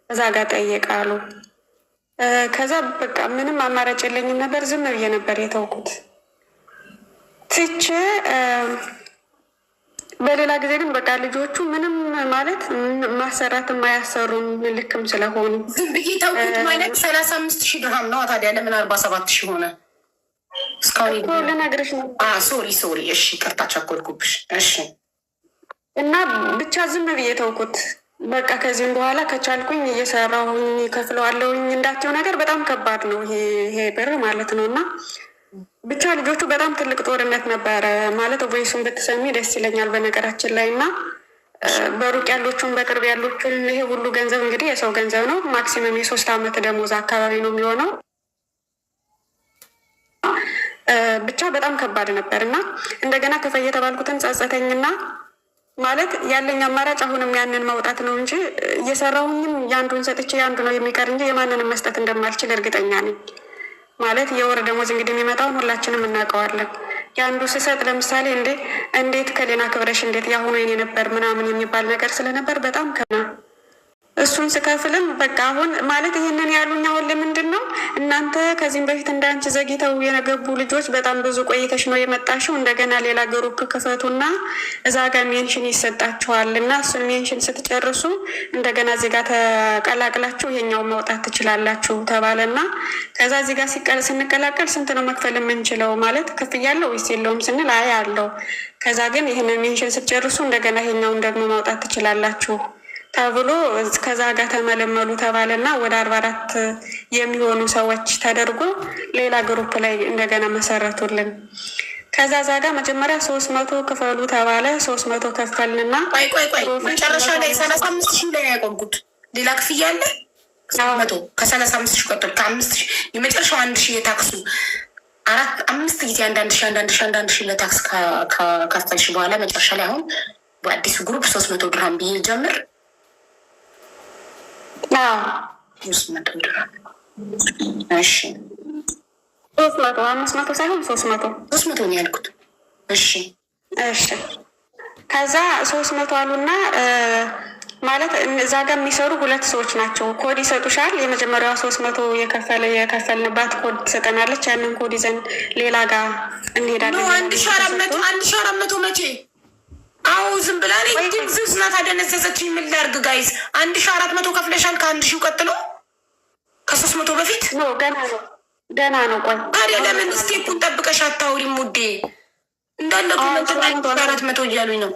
እዛ ጋር ጠየቃሉ። ከዛ በቃ ምንም አማራጭ የለኝም ነበር። ዝም ብዬ ነበር የተውኩት ትቼ። በሌላ ጊዜ ግን በቃ ልጆቹ ምንም ማለት ማሰራት የማያሰሩም ልክም ስለሆኑ ዝም ብዬ ተውኩት ማለት 35,000 ድርሃም ነው። ታዲያ ለምን 47,000 ሆነ? እስካሁን ልነግርሽ ነው። ሶሪ። እሺ ቅርታ ቸኮልኩብሽ። እሺ እና ብቻ ዝም ብዬ ተውኩት። በቃ ከዚህም በኋላ ከቻልኩኝ እየሰራሁኝ ከፍለዋለሁኝ እንዳትየው ነገር በጣም ከባድ ነው ይሄ ብር ማለት ነው። እና ብቻ ልጆቹ በጣም ትልቅ ጦርነት ነበረ ማለት ቮይሱን ብትሰሚ ደስ ይለኛል በነገራችን ላይ። እና በሩቅ ያሉትን በቅርብ ያሉትን ይሄ ሁሉ ገንዘብ እንግዲህ የሰው ገንዘብ ነው። ማክሲመም የ3 ዓመት ደሞዝ አካባቢ ነው የሚሆነው። ብቻ በጣም ከባድ ነበር እና እንደገና ክፈይ የተባልኩትን ጸጸተኝና ማለት ያለኝ አማራጭ አሁንም ያንን ማውጣት ነው እንጂ እየሰራሁኝም የአንዱን ሰጥቼ የአንዱ ነው የሚቀር እንጂ የማንንም መስጠት እንደማልችል እርግጠኛ ነኝ። ማለት የወር ደሞዝ እንግዲህ የሚመጣውን ሁላችንም እናውቀዋለን። የአንዱ ስሰጥ ለምሳሌ እንዴት ከሌና ክብረሽ እንዴት ያሁኑ የኔ ነበር ምናምን የሚባል ነገር ስለነበር በጣም እሱን ስከፍልም በቃ አሁን ማለት ይህንን ያሉኝ አሁን ለምንድን ነው እናንተ ከዚህም በፊት እንዳንቺ ዘግይተው የገቡ ልጆች በጣም ብዙ ቆይተሽ ነው የመጣሽው፣ እንደገና ሌላ ግሩፕ ክፈቱና እዛ ጋር ሜንሽን ይሰጣችኋል እና እሱን ሜንሽን ስትጨርሱ እንደገና እዚህ ጋር ተቀላቅላችሁ ይሄኛውን ማውጣት ትችላላችሁ ተባለና ከዛ እዚህ ጋር ስንቀላቀል ስንት ነው መክፈል የምንችለው ማለት ክፍያ አለው ወይስ የለውም ስንል አይ አለው። ከዛ ግን ይህንን ሜንሽን ስትጨርሱ እንደገና ይሄኛውን ደግሞ ማውጣት ትችላላችሁ ተብሎ ከዛ ጋር ተመለመሉ ተባለና ወደ 44 የሚሆኑ ሰዎች ተደርጎ ሌላ ግሩፕ ላይ እንደገና መሰረቱልን። ከዛ ዛጋ መጀመሪያ 300 ክፈሉ ተባለ። 300 ከፈልንና ቆይ መጨረሻ ላይ 35,000 ላይ ያቆምኩት ሌላ ክፍያ አለ 300 ከ35,000 ቀጥሎ ከ5,000 የመጨረሻው 1,000 የታክሱ 5 ጊዜ 1,000 ለታክስ ከፈልሽ በኋላ መጨረሻ ላይ አሁን በአዲሱ ግሩፕ 300 ድርሃም ብዬ ጀምር 300 ድርሃም እሺ 300 500 ሳይሆን 300 ነው ያልኩት። እሺ ከዛ 300 አሉና ማለት እዛ ጋር የሚሰሩ 2 ሰዎች ናቸው። ኮድ ይሰጡሻል። የመጀመሪያዋ 300 የከፈልንባት ኮድ ትሰጠናለች። ያንን ኮድ ይዘን ሌላ ጋር እንሄዳለን። 1400 መቼ? አዎ ዝም ብላ ዝናት አደነዘዘች። ምን ላድርግ ጋይዝ? 1400 ከፍለሻል። ከ1000 ቀጥሎ ከ300 በፊት ገና ነው። ቆይ ታዲያ ለምን ስቴፑን ጠብቀሽ አታውሪም ውዴ? እንዳለ 400 እያሉኝ ነው።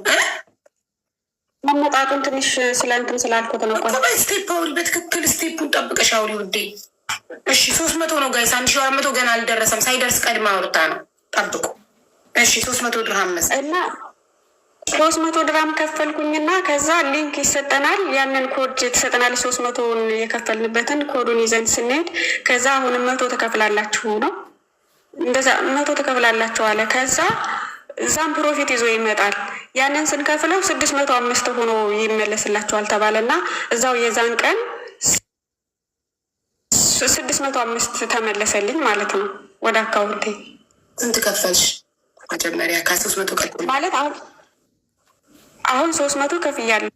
መመጣጡን ትንሽ ስለንትን ስላልኩት ነው። ቆይ ስቴፕ አውሪ፣ በትክክል ስቴፑን ጠብቀሽ አውሪ ውዴ። እሺ 300 ነው ጋይስ። 1400 ገና አልደረሰም። ሳይደርስ ቀድማ አውርታ ነው። ጠብቁ። እሺ 300 ድርሃም እና 300 ድርሃም ከፈልኩኝና ከዛ ሊንክ ይሰጠናል። ያንን ኮድ ትሰጠናል። 300ን የከፈልንበትን ኮዱን ይዘን ስንሄድ ከዛ አሁንም 100 ተከፍላላችሁ ነው እንደዛ 100 ተከፍላላችሁ አለ። ከዛ እዛም ፕሮፊት ይዞ ይመጣል። ያንን ስንከፍለው 605 ሆኖ ይመለስላችኋል ተባለና እዛው የዛን ቀን 605 ተመለሰልኝ ማለት ነው ወደ አካውንቴ። ስንት ከፈልሽ መጀመሪያ? ከ300 ቀጥሎ ማለት አሁን 300 ከፍያለሁ።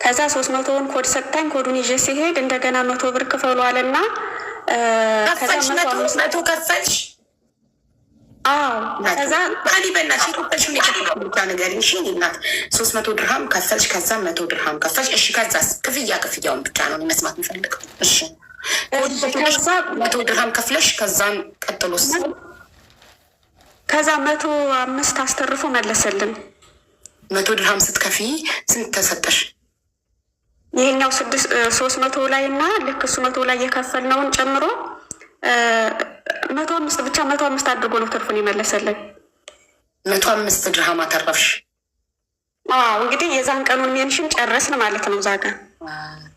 ከዛ 300ውን ኮድ ሰጥታኝ ኮዱን ይዤ ሲሄድ እንደገና 100 ብር ክፈሉ አለና ከፈልሽ 100 ከፈልሽ? ከዛ በእናትሽ የከፈልሽውን የከፈልሽውን ነገር እሺ እናት 300 ድርሃም ከፈልሽ፣ ከዛ 100 ድርሃም ከፈልሽ። እሺ ከዛስ? ክፍያውን ብቻ ነው መስማት የምፈልገው። እሺ ከዛ 100 ድርሃም ከፍለሽ ከዛን ቀጥሎስ? ከዛ 105 አስተርፎ መለሰልን። 100 ድርሃም ስትከፊ ስንት ተሰጠሽ? ይሄኛው 300 ላይ እና ልክ እሱ 100 ላይ የከፈልነውን ጨምሮ 105 ብቻ 105 አድርጎ ነው ትርፉን የመለሰልን። 105 ድርሃም አተረፍሽ? እንግዲህ የዛን ቀኑን ሜንሽን ጨረስን ማለት ነው። ዛጋ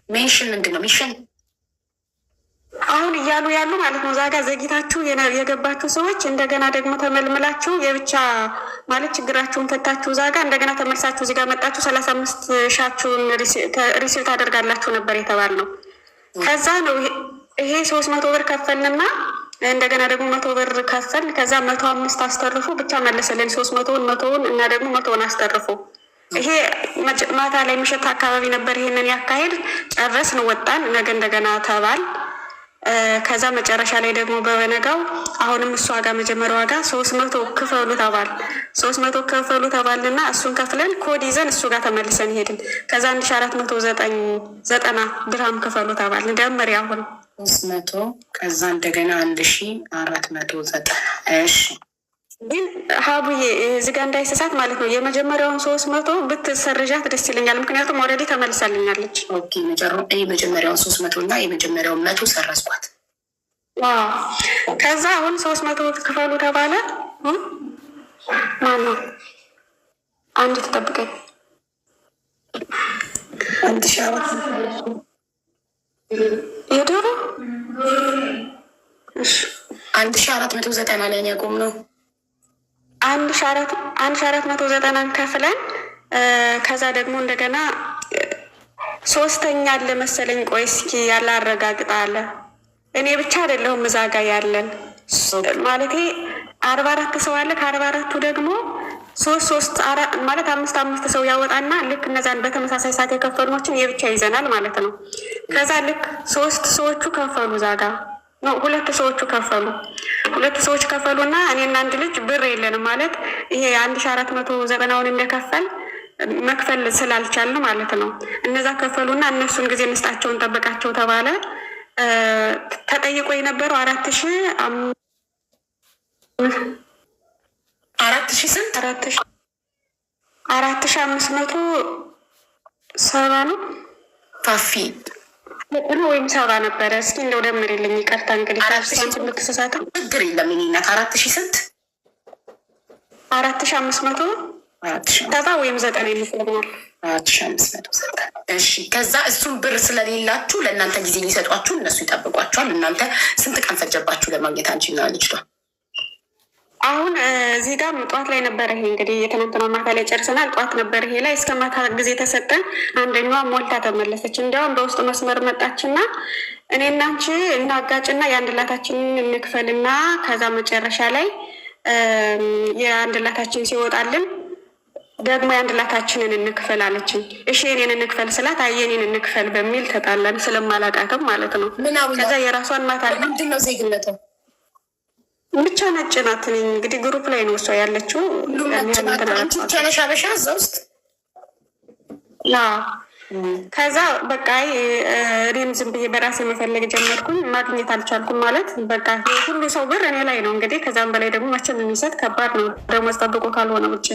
ሜንሽን ምንድን ነው? ሚሽን አሁን እያሉ ያሉ ማለት ነው። ዛጋ ዘግይታችሁ የገባችሁ ሰዎች እንደገና ደግሞ ተመልምላችሁ የብቻ ማለት ችግራችሁን ፈታችሁ ዛጋ እንደገና ተመልሳችሁ እዚህ ጋር መጣችሁ 35 ሻችሁን ሪሲቭ ታደርጋላችሁ ነበር የተባልነው። ከዛ ነው ይሄ 300 ብር ከፈልንና እንደገና ደግሞ 100 ብር ከፈል። ከዛ 105 አስተርፎ ብቻ መለሰልን። 300ውን እና ደግሞ 100ውን አስተርፎ። ይሄ ማታ ላይ ምሽት አካባቢ ነበር ይሄንን ያካሄድ። ጨረስን፣ ወጣን። ነገ እንደገና ተባል። ከዛ መጨረሻ ላይ ደግሞ በበነጋው አሁንም እሷ ጋር መጀመሪያ ዋጋ 300 ክፈሉ ተባል። 300 ክፈሉ ተባልና እሱን ከፍለን ኮድ ይዘን እሱ ጋር ተመልሰን ሄድን። ከዛ 1490 ድርሃም ክፈሉ ተባል። ደምሪ አሁን 300 ከዛ እንደገና 1490። እሺ ግን ሀቡዬ እዚህ ጋር እንዳይሰሳት ማለት ነው። የመጀመሪያውን 300 ብትሰርዣት ደስ ይለኛል። ምክንያቱም ኦልሬዲ ተመልሳልኛለች። ኦኬ የመጀመሪያውን 300 እና የመጀመሪያውን 100 ሰረዝኳት። ከዛ አሁን 300 ክፈሉ ተባለ። ማነው አንድ ተጠብቀኝ። የዶሮ 1490 ላይ ያቆም ነው። 1490 ከፍለን ከዛ ደግሞ እንደገና ሶስተኛ አለ መሰለኝ። ቆይ እስኪ ያላረጋግጥ አለ። እኔ ብቻ አይደለሁም እዛ ጋ ያለን ማለቴ 44 ሰው አለ። ከ44ቱ ደግሞ ሶስት ማለት አምስት ሰው ያወጣና ልክ እነዛን በተመሳሳይ ሰዓት የከፈሉችን የብቻ ይዘናል ማለት ነው። ከዛ ልክ 3 ሰዎቹ ከፈሉ እዛ ጋ ነው። 2 ሰዎቹ ከፈሉ። 2 ሰዎች ከፈሉና እኔና አንድ ልጅ ብር የለንም ማለት ይሄ 1490ውን የሚያከፈል መክፈል ስላልቻልን ማለት ነው። እነዛ ከፈሉና እነሱን ጊዜ እንስጣቸውን ጠበቃቸው ተባለ። ተጠይቆ የነበረው 4570 ነው ፋፊ ወይም 70 ነበረ። እስኪ እንደው ደምሪልኝ። ይቅርታ እንግዲህ ልክስሳት ችግር የለም። ኔናት 4000 ስንት 4570 ወይም 90 ይመስለኛል። 4590 እሺ። ከዛ እሱም ብር ስለሌላችሁ ለእናንተ ጊዜ ሊሰጧችሁ እነሱ ይጠብቋችኋል። እናንተ ስንት ቀን ፈጀባችሁ ለማግኘት አንቺና ልጅቷ? አሁን እዚህ ጋር ጠዋት ላይ ነበረ። ይሄ እንግዲህ የትናንትና ማታ ላይ ጨርሰናል። ጠዋት ነበረ ይሄ ላይ እስከ ማታ ጊዜ ተሰጠን። አንደኛዋ ሞልታ ተመለሰች። እንዲያውም በውስጥ መስመር መጣችና እኔ እና አንቺ እናጋጭና የአንድ ላታችንን እንክፈልና ከዛ መጨረሻ ላይ የአንድ ላታችን ሲወጣልን ደግሞ የአንድ ላታችንን እንክፈል አለችኝ። እሺ የኔን እንክፈል ስላት የኔን እንክፈል በሚል ተጣላን። ስለማላቃትም ማለት ነው። ከዛ የራሷን ማታ ምንድነው ዜግነቱ ብቻ ነጭ ናት። እንግዲህ ግሩፕ ላይ ነው እሷ ያለችው። ሻበሻ እዛ ውስጥ ከዛ በቃ እኔም ዝም ብዬ በራሴ መፈለግ ጀመርኩኝ። ማግኘት አልቻልኩም ማለት በቃ ሁሉ ሰው ብር እኔ ላይ ነው እንግዲህ። ከዛም በላይ ደግሞ መቼም የሚሰጥ ከባድ ነው ደሞዝ ጠብቆ ካልሆነ ውጭ።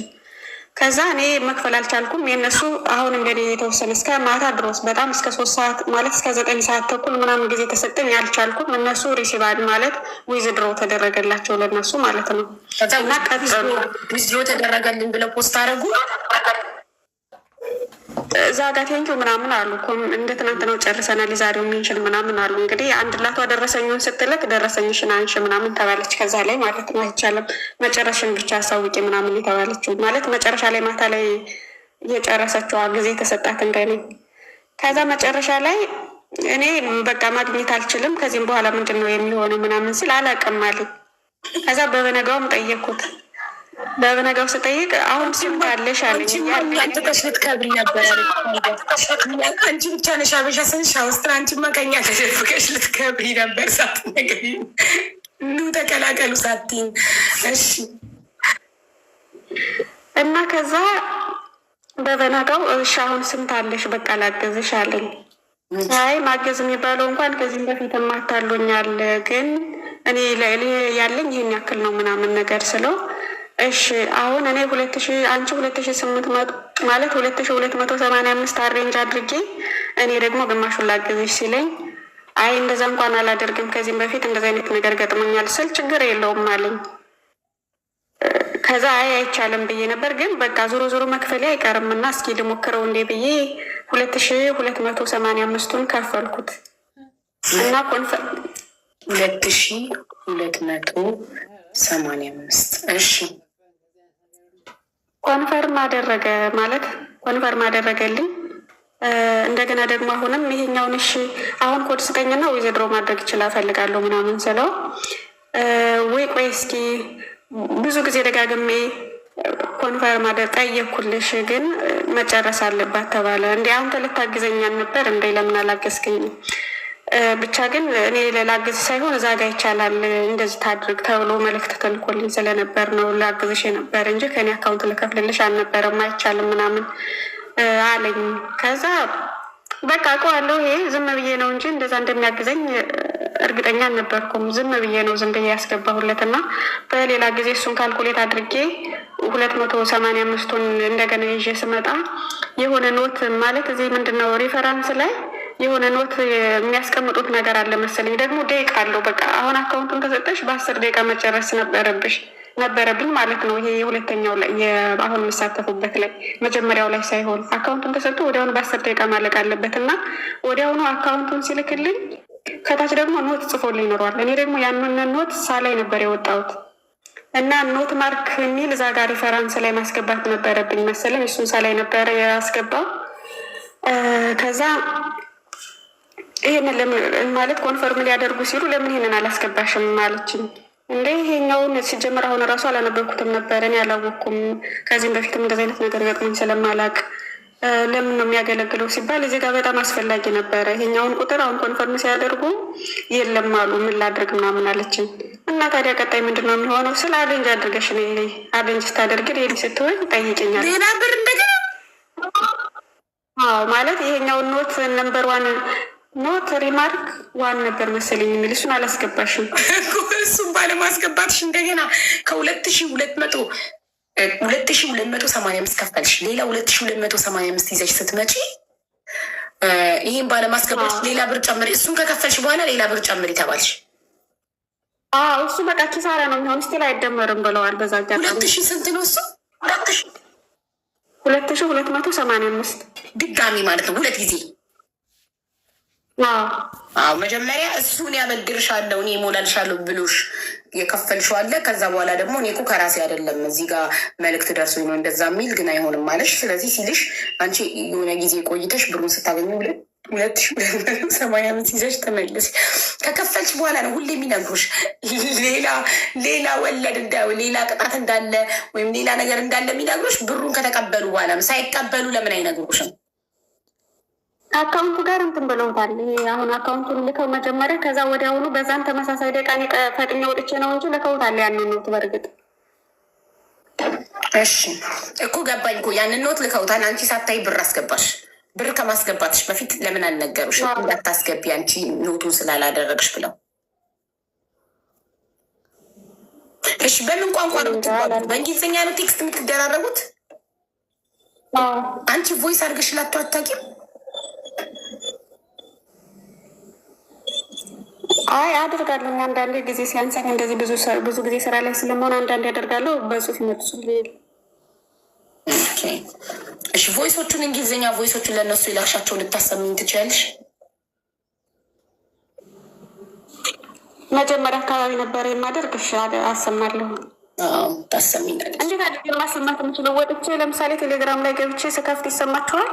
ከዛ እኔ መክፈል አልቻልኩም። የእነሱ አሁን እንግዲህ የተወሰነ እስከ ማታ ድሮስ በጣም እስከ 3 ሰዓት ማለት እስከ 9 ሰዓት ተኩል ምናምን ጊዜ ተሰጠኝ። አልቻልኩም። እነሱ ሪሲቫድ ማለት ዊዝድሮ ተደረገላቸው ለእነሱ ማለት ነው። እና ቀጠሉ። ዊዝድሮ ተደረገልን ብለው ፖስት አደረጉ። እዛ ጋር ቴንኪው ምናምን አሉ። እንደ ትናንት ነው ጨርሰናል የዛሬው ሚንሽን ምናምን አሉ። እንግዲህ አንድ ላቷ ደረሰኙን ስትልክ ደረሰኝሽን አንሺ ምናምን ተባለች። ከዛ ላይ ማለት ነው አይቻልም መጨረሽን ብቻ አሳውቂ ምናምን የተባለችው ማለት መጨረሻ ላይ ማታ ላይ የጨረሰችዋ ጊዜ ተሰጣት እንደኔ። ከዛ መጨረሻ ላይ እኔ በቃ ማግኘት አልችልም ከዚህም በኋላ ምንድን ነው የሚሆነው ምናምን ስል አላውቅም አለኝ። ከዛ በበነጋውም ጠየቅኩት። በበነጋው ስጠይቅ አሁን ስም ያለሽ አለኝ። ልትከብሪ ነበር አንቺ ብቻ ነሽ አበሻ ስንሻ ውስጥ አንቺ መቀኛ ተደፍቀሽ ልትከብሪ ነበር። ሳትነግሪ ኑ ተቀላቀሉ ሳትይኝ እሺ። እና ከዛ በበነጋው እሺ አሁን ስንት አለሽ በቃ ላገዝሽ አለኝ። አይ ማገዝ የሚባለው እንኳን ከዚህም በፊት ማታሉኛል፣ ግን እኔ ያለኝ ይህን ያክል ነው ምናምን ነገር ስለው እሺ አሁን እኔ 2000 አንቺ 2800 ማለት 2285 አሬንጅ አድርጌ እኔ ደግሞ ግማሹን ላግዝሽ ሲለኝ አይ እንደዛ እንኳን አላደርግም ከዚህም በፊት እንደዛ አይነት ነገር ገጥሞኛል ስል ችግር የለውም አለኝ። ከዛ አይ አይቻልም ብዬ ነበር፣ ግን በቃ ዞሮ ዞሮ መክፈሌ አይቀርምና እስኪ ልሞክረው እንዴ ብዬ 2285ቱን ከፈልኩት እና ኮንፈርም 2285 እሺ ኮንፈርም አደረገ ማለት ኮንፈርም አደረገልኝ። እንደገና ደግሞ አሁንም ይሄኛውን እሺ አሁን ኮድ ስጠኝና ዊዝድሮ ማድረግ ይችላል ፈልጋለሁ ምናምን ስለው ወይ ቆይ እስኪ ብዙ ጊዜ ደጋግሜ ኮንፈርም ጠየኩልሽ ግን መጨረስ አለባት ተባለ። እንዲ አሁን ልታግዘኛል ነበር እንደ ለምን አላገዝከኝም? ብቻ ግን እኔ ለላግዝ ሳይሆን እዛ ጋ ይቻላል እንደዚህ ታድርግ ተብሎ መልእክት ተልኮልኝ ስለነበር ነው ላግዝሽ የነበር እንጂ ከኔ አካውንት ልከፍልልሽ አልነበረም አይቻልም ምናምን አለኝ። ከዛ በቃ አውቀዋለሁ ይሄ ዝም ብዬ ነው እንጂ እንደዛ እንደሚያግዘኝ እርግጠኛ አልነበርኩም። ዝም ብዬ ነው ዝም ብዬ ያስገባሁለት እና በሌላ ጊዜ እሱን ካልኩሌት አድርጌ 285ቱን እንደገና ይዤ ስመጣ የሆነ ኖት ማለት እዚህ ምንድነው ሪፈራንስ ላይ የሆነ ኖት የሚያስቀምጡት ነገር አለ መሰለኝ። ደግሞ ደቂቃ አለው። በቃ አሁን አካውንቱን ከሰጠሽ በ10 ደቂቃ መጨረስ ነበረብሽ። ነበረብኝ ማለት ነው። ይሄ የሁለተኛው ላይ አሁን የምሳተፉበት ላይ መጀመሪያው ላይ ሳይሆን አካውንቱን ተሰጥቶ ወዲያውኑ በ10 ደቂቃ ማለቅ አለበት እና ወዲያውኑ አካውንቱን ሲልክልኝ ከታች ደግሞ ኖት ጽፎልኝ ይኖረዋል። እኔ ደግሞ ያንን ኖት ሳላይ ነበር የወጣሁት እና ኖት ማርክ የሚል እዛ ጋር ሪፈራንስ ላይ ማስገባት ነበረብኝ መሰለኝ። እሱን ሳላይ ነበረ ያስገባው። ከዛ ይህንን ማለት ኮንፈርም ሊያደርጉ ሲሉ ለምን ይሄንን አላስገባሽም ማለችኝ። እንደ ይሄኛውን ሲጀምር አሁን እራሱ አላነበብኩትም ነበር፣ እኔ አላወቅኩም። ከዚህም በፊትም እንደዚህ አይነት ነገር ገጥሞኝ ስለማላቅ ለምን ነው የሚያገለግለው ሲባል እዚህ ጋር በጣም አስፈላጊ ነበረ። ይሄኛውን ቁጥር አሁን ኮንፈርም ሲያደርጉ የለም አሉ። ምን ላድርግ ምናምን አለችኝ። እና ታዲያ ቀጣይ ምንድን ነው የሚሆነው? ስለ አደንጅ አድርገሽ ነው አደንጅ ስታደርግ ሌሊ ስትሆን ጠይቅኛል። ሌላ ብር እንደገና ማለት ይሄኛውን ኖት ነምበር ዋን ኖት ሪማርክ ዋን ነበር መሰለኝ የሚል እሱን አላስገባሽም። እሱም ባለማስገባትሽ እንደገና ከ2285 ከፈልሽ። ሌላ 2285 ይዘሽ ስትመጪ ይህን ባለማስገባትሽ ሌላ ብር ጨምሪ። እሱን ከከፈልሽ በኋላ ሌላ ብር ጨምሪ ተባልሽ። እሱ በቃ ኪሳራ ነው የሚሆን ስቲል አይደመርም ብለዋል። በዛ ጋር 2000 ስንት ነው እሱ? 2285 ድጋሚ ማለት ነው 2 ጊዜ። መጀመሪያ እሱን ያበድርሻለሁ እኔ ሞላልሻለሁ ብሎሽ የከፈልሽው አለ። ከዛ በኋላ ደግሞ እኔ እኮ ከራሴ አይደለም እዚህ ጋር መልእክት ደርሶኝ ነው እንደዛ የሚል ግን አይሆንም ማለሽ። ስለዚህ ሲልሽ አንቺ የሆነ ጊዜ ቆይተሽ ብሩን ስታገኙ 2285 ይዘሽ ተመለስ። ከከፈልሽ በኋላ ነው ሁሌ የሚነግሩሽ ሌላ ወለድ ሌላ ቅጣት እንዳለ ወይም ሌላ ነገር እንዳለ የሚነግሩሽ ብሩን ከተቀበሉ በኋላ። ሳይቀበሉ ለምን አይነግሩሽም? አካውንቱ ጋር እንትን ብለውታል። አሁን አካውንቱን ልከው መጀመሪያ ከዛ ወዲያውኑ በዛን ተመሳሳይ ደቂቃ ፈጥኜ ወጥቼ ነው እንጂ ልከውታል ያንን ኖት። በእርግጥ እሺ እኮ ገባኝ እኮ ያንን ኖት ልከውታል። አንቺ ሳታይ ብር አስገባሽ። ብር ከማስገባትሽ በፊት ለምን አልነገሩሽ? እንዳታስገቢ አንቺ ኖቱን ስላላደረግሽ ብለው። እሺ በምን ቋንቋ ነው የምትባሉት? በእንግሊዝኛ ነው ቴክስት የምትደራረጉት? አንቺ ቮይስ አድርገሽላቸው አታውቂም? አደርጋለሁ። አንዳንዴ ጊዜ ሲያንሳኝ እንደዚህ ብዙ ጊዜ ስራ ላይ ስለመሆን አንዳንዴ ያደርጋለሁ። በጽሁፍ ይመልሱልኝ። እሺ ቮይሶቹን እንግሊዝኛ ቮይሶቹን ለእነሱ የላክሻቸው ልታሰሚኝ ትችያለሽ? መጀመሪያ አካባቢ ነበር የማደርግ። እሺ አሰማለሁ። ታሰሚኛለሽ። እንዴት አድርጌ ማሰማት የምችለው? ወጥቼ ለምሳሌ ቴሌግራም ላይ ገብቼ ስከፍት ይሰማችኋል?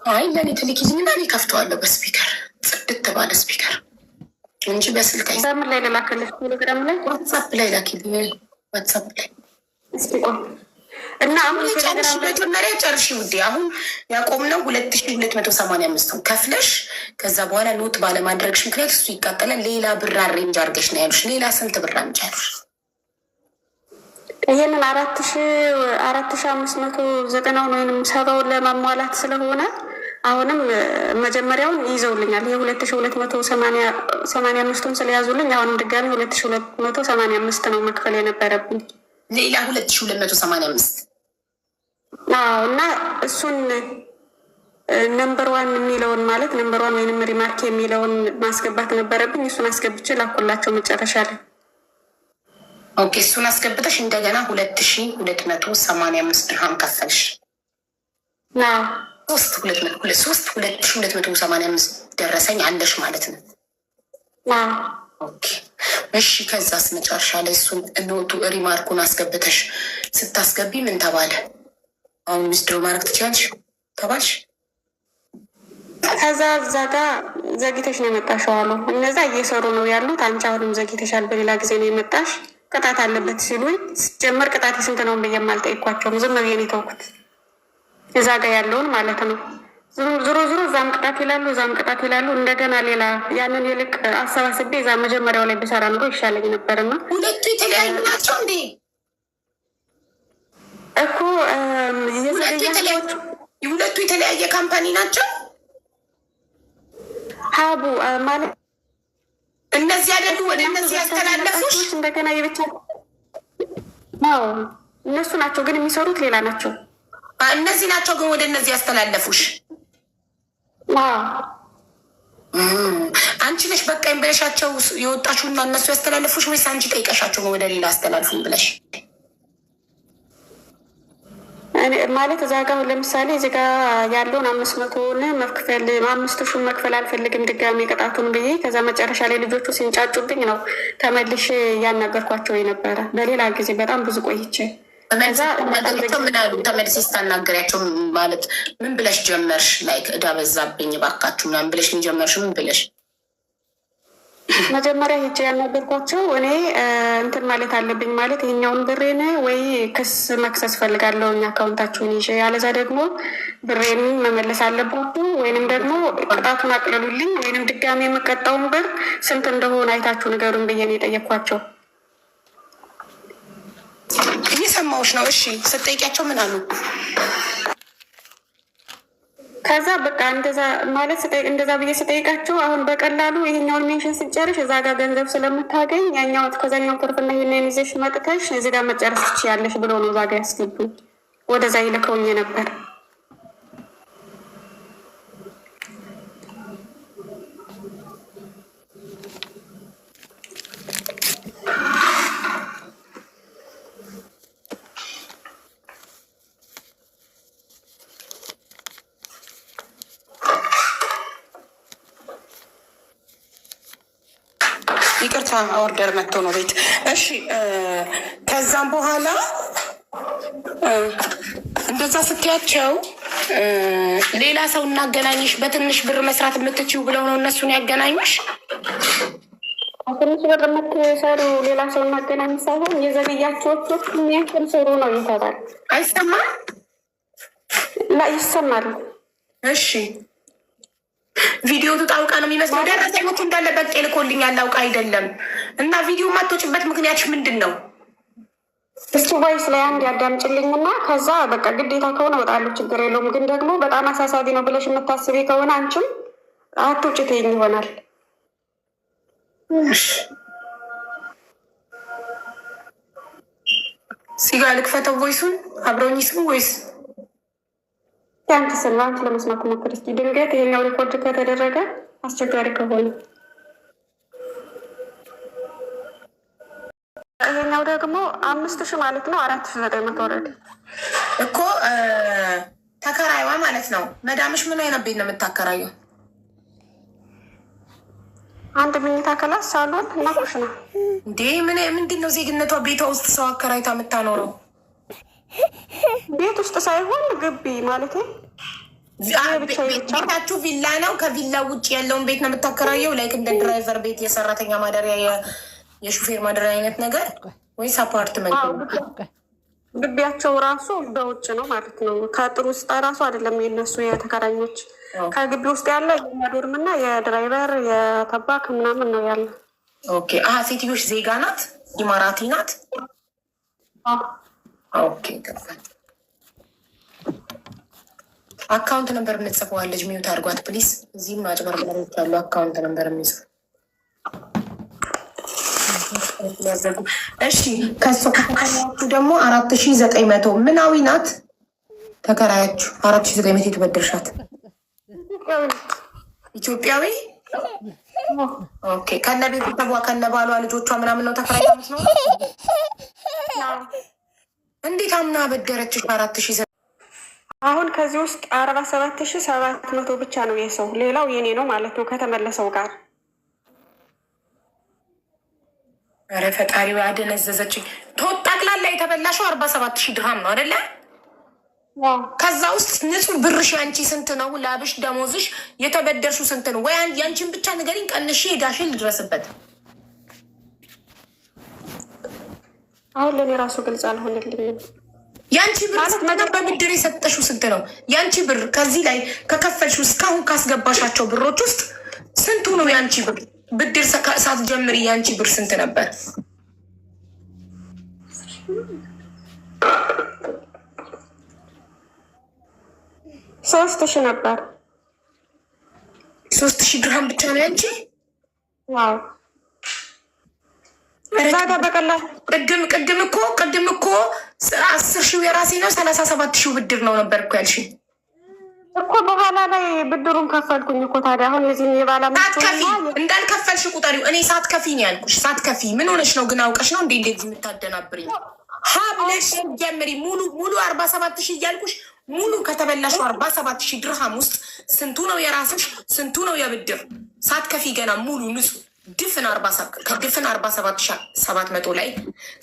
አይ ለእኔ ትልኪልኝና እኔ ከፍተዋለሁ በስፒከር ጽድት ባለ ስፒከር እንጂ በስልክ አይ። በምን ላይ ልላክልሽ? ቴሌግራም ላይ ዋትሳፕ ላይ ላኪልኝ። ዋትሳፕ ላይ እስኪ ቆይ እና አሁን መጀመሪያ ጨርሺ ውዴ። አሁን ያቆምነው 2285 ከፍለሽ ከዛ በኋላ ኖት ባለማድረግሽ ምክንያት እሱ ይቃጠላል። ሌላ ብር አሬንጅ አድርገሽ ነው ያሉሽ። ሌላ ስንት ብር አምጪ ያሉሽ? ይህንን 4590 ወይም 70 ለማሟላት ስለሆነ አሁንም መጀመሪያውን ይዘውልኛል። የ2285ቱን ስለያዙልኝ አሁንም ድጋሚ 2285 ነው መክፈል የነበረብኝ። ሌላ 2285 እና እሱን ነምበር ዋን የሚለውን ማለት ነምበር ዋን ወይንም ሪማርክ የሚለውን ማስገባት ነበረብኝ። እሱን አስገብቼ ላኩላቸው መጨረሻ ላይ። ኦኬ እሱን አስገብተሽ እንደገና 2285 ድርሃም ከፈልሽ። 2285 ደረሰኝ አለሽ ማለት ነው። ኦኬ እሺ። ከዛስ መጨረሻ ላይ እሱን ኖቱ ሪማርኩን አስገብተሽ ስታስገቢ ምን ተባለ? አሁን ሚስድሮ ማድረግ ትችላለሽ ተባልሽ። ከዛ እዛ ጋ ዘግተሽ ነው የመጣሽው አሉ። እነዛ እየሰሩ ነው ያሉት። አንቺ አሁንም ዘግተሻል፣ በሌላ ጊዜ ነው የመጣሽ፣ ቅጣት አለበት ሲሉኝ ስጀመር ቅጣት ስንት ነው ብዬ አልጠየኳቸውም። ዝም ብዬ ነው የተውኩት። እዛ ጋ ያለውን ማለት ነው። ዞሮ ዞሮ እዛም ቅጣት ይላሉ፣ እዛም ቅጣት ይላሉ። እንደገና ሌላ ያንን ይልቅ አሰባስቤ እዛ መጀመሪያው ላይ ብሰራ ኑሮ ይሻለኝ ነበርና። ሁለቱ የተለያዩ ናቸው እንዴ? እኮ ሁለቱ የተለያየ ካምፓኒ ናቸው። ሀቡ ማለት እነዚህ አይደሉ ወደ እነዚህ ያስተላለፉሽ? እንደገና የብቻ እነሱ ናቸው፣ ግን የሚሰሩት ሌላ ናቸው። እነዚህ ናቸው ግን ወደ እነዚህ ያስተላለፉሽ። አንቺ ነሽ በቃኝ ብለሻቸው የወጣችሁና እነሱ ያስተላለፉሽ ወይስ አንቺ ጠይቀሻቸው ወደ ሌላ አስተላልፉን ብለሽ? ማለት እዛ ጋር ለምሳሌ እዚህ ጋ ያለውን 500ን መክፈል 5,000 መክፈል አልፈልግም ድጋሚ ቅጣቱን ብዬ ከዛ መጨረሻ ላይ ልጆቹ ሲንጫጩብኝ ነው ተመልሼ ያናገርኳቸው የነበረ በሌላ ጊዜ በጣም ብዙ ቆይቼ። ምን አሉ ተመልሴ ስታናገሪያቸው? ማለት ምን ብለሽ ጀመርሽ? ላይክ እዳ በዛብኝ እባካችሁ ምናምን ብለሽ ምን ጀመርሽ? ምን ብለሽ መጀመሪያ ሄጄ ያናገርኳቸው እኔ እንትን ማለት አለብኝ ማለት ይሄኛውን ብሬን ወይ ክስ መክሰስ ፈልጋለሁ አካውንታችሁን ይዤ ያለዛ ደግሞ ብሬን መመለስ አለባችሁ ወይንም ደግሞ ቅጣቱን አቅልሉልኝ ወይንም ድጋሚ የምቀጣውን ብር ስንት እንደሆነ አይታችሁ ንገሩን ብዬ ነው የጠየኳቸው። እየሰማሁሽ ነው። እሺ ስትጠይቂያቸው ምን አሉ? ከዛ በቃ እንደዛ ማለት እንደዛ ብዬ ስጠይቃቸው አሁን በቀላሉ ይሄኛውን ሜንሽን ስጨርሽ እዛ ጋር ገንዘብ ስለምታገኝ ያኛው ከዛኛው ትርፍና ይሄንን ይዘሽ መጥተሽ እዚህ ጋር መጨረስ ትችያለሽ ብሎ ነው እዛ ጋር ያስገቡኝ። ወደዛ ይልከውኝ ነበር። ይቅርታ ኦርደር መጥቶ ነው ቤት። እሺ ከዛም በኋላ እንደዛ ስትያቸው ሌላ ሰው እናገናኝሽ በትንሽ ብር መስራት የምትችው ብለው ነው እነሱን ያገናኙሽ። ትንሽ ብር የምትሰሩ ሌላ ሰው እናገናኝ ሳይሆን የዘገያቸዎች የሚያክል ስሩ ነው ይተባል። አይሰማም? ላ ይሰማል። እሺ ቪዲዮ ትጣውቃ ነው የሚመስለው። ደረሰኞቹ እንዳለ በቄ ልኮልኛል ላውቃ አይደለም። እና ቪዲዮ ማትወጭበት ምክንያትሽ ምንድን ነው? እስኪ ቮይስ ላይ አንድ ያዳምጭልኝና ከዛ በቃ ግዴታ ከሆነ እወጣለሁ፣ ችግር የለውም። ግን ደግሞ በጣም አሳሳቢ ነው ብለሽ የምታስቢ ከሆነ አንቺም አትውጭ ትይኝ ይሆናል። ሲጋ ልክፈተው ቮይሱን አብረውኝ ስሙ ወይስ ያንተ ስለ አንቺ ለመስማት ሞክር እስኪ። ድንገት ይሄኛው ሪኮርድ ከተደረገ አስቸጋሪ ከሆነ ይሄኛው ደግሞ 5,000 ማለት ነው 4,900 ወረደ እኮ ተከራይዋ ማለት ነው። መዳምሽ ምን አይነት ቤት ነው የምታከራየው? አንድ መኝታ ክላስ፣ ሳሎን እና ኩሽና። እንዴ ምንድን ነው ዜግነቷ? ቤቷ ውስጥ ሰው አከራይታ የምታኖረው? ቤት ውስጥ ሳይሆን ግቢ ማለት ቤታችሁ ቪላ ነው። ከቪላ ውጭ ያለውን ቤት ነው የምታከራየው? ላይክ እንደ ድራይቨር ቤት፣ የሰራተኛ ማደሪያ፣ የሹፌር ማደሪያ አይነት ነገር ወይስ አፓርትመንት? ግቢያቸው ራሱ በውጭ ነው ማለት ነው። ከጥሩ ውስጥ ራሱ አይደለም የነሱ የተከራኞች። ከግቢ ውስጥ ያለ የዶርምና የድራይቨር የተባክ ምናምን ነው ያለ። ኦኬ። ሴትዮሽ ዜጋ ናት? ኢማራቲ ናት? ኦኬ። አካውንት ነምበር እንጽፈዋለች። ሚዩት አድርጓት ፕሊስ። እዚህም አጭበርባሪዎች ያሉ አካውንት ነምበር የሚጽፉ። እሺ ከሱ ከተከራያችሁ ደግሞ 4,900 ምናዊ ናት ተከራያችሁ? 4,900 የተበደርሻት ኢትዮጵያዊ? ኦኬ። ከነ ቤተሰቧ ከነ ባሏ ልጆቿ ምናምን ነው ተከራይታ ነው? እንዴት አምና በደረችሽ? 4,000 አሁን ከዚህ ውስጥ 47,700 ብቻ ነው የሰው፣ ሌላው የኔ ነው ማለት ነው ከተመለሰው ጋር። ኧረ ፈጣሪው ያደነዘዘችኝ። ጠቅላላ የተበላሸው 47,000 ድርሃም ነው አይደለ? ከዛ ውስጥ ንጹህ ብርሽ ያንቺ ስንት ነው? ላብሽ ደሞዝሽ የተበደርሹ ስንት ነው? ወይ ያንቺን ብቻ ንገሪኝ፣ ቀንሽ ሄዳሽን ልድረስበት። አሁን ለእኔ ራሱ ግልጽ አልሆነልኝም። ያንቺ ብር በብድር የሰጠሽው ስንት ነው? ያንቺ ብር ከዚህ ላይ ከከፈልሽው እስካሁን ካስገባሻቸው ብሮች ውስጥ ስንቱ ነው ያንቺ ብር? ብድር ሳትጀምሪ ያንቺ ብር ስንት ነበር? 3,000 ነበር። 3,000 ድርሃም ብቻ ነው ያንቺ? ዋው በቀላል ቅድም እኮ 10,000 የራሴ ነው 37,000 ብድር ነው ነበር እኮ ያልሽኝ እኮ። በኋላ ላይ ብድሩን ከፈልኩኝ እኮ። ታዲያ አሁን የዚህ ሳትከፊ እንዳልከፈልሽ ቁጠሪው። እኔ ሳትከፊ ነው ያልኩሽ። ሳትከፊ ምን ሆነሽ ነው ግን? አውቀሽ ነው እንዴ እንደዚህ የምታደናብሪኝ? ሀብለሽ ጀምሪ። ሙሉ 47,000 እያልኩሽ ሙሉ ከተበላሹ 47,000 ድርሃም ውስጥ ስንቱ ነው የራስሽ? ስንቱ ነው የብድር? ሳትከፊ ገና ሙሉ ንጹህ ድፍን 47,700 ላይ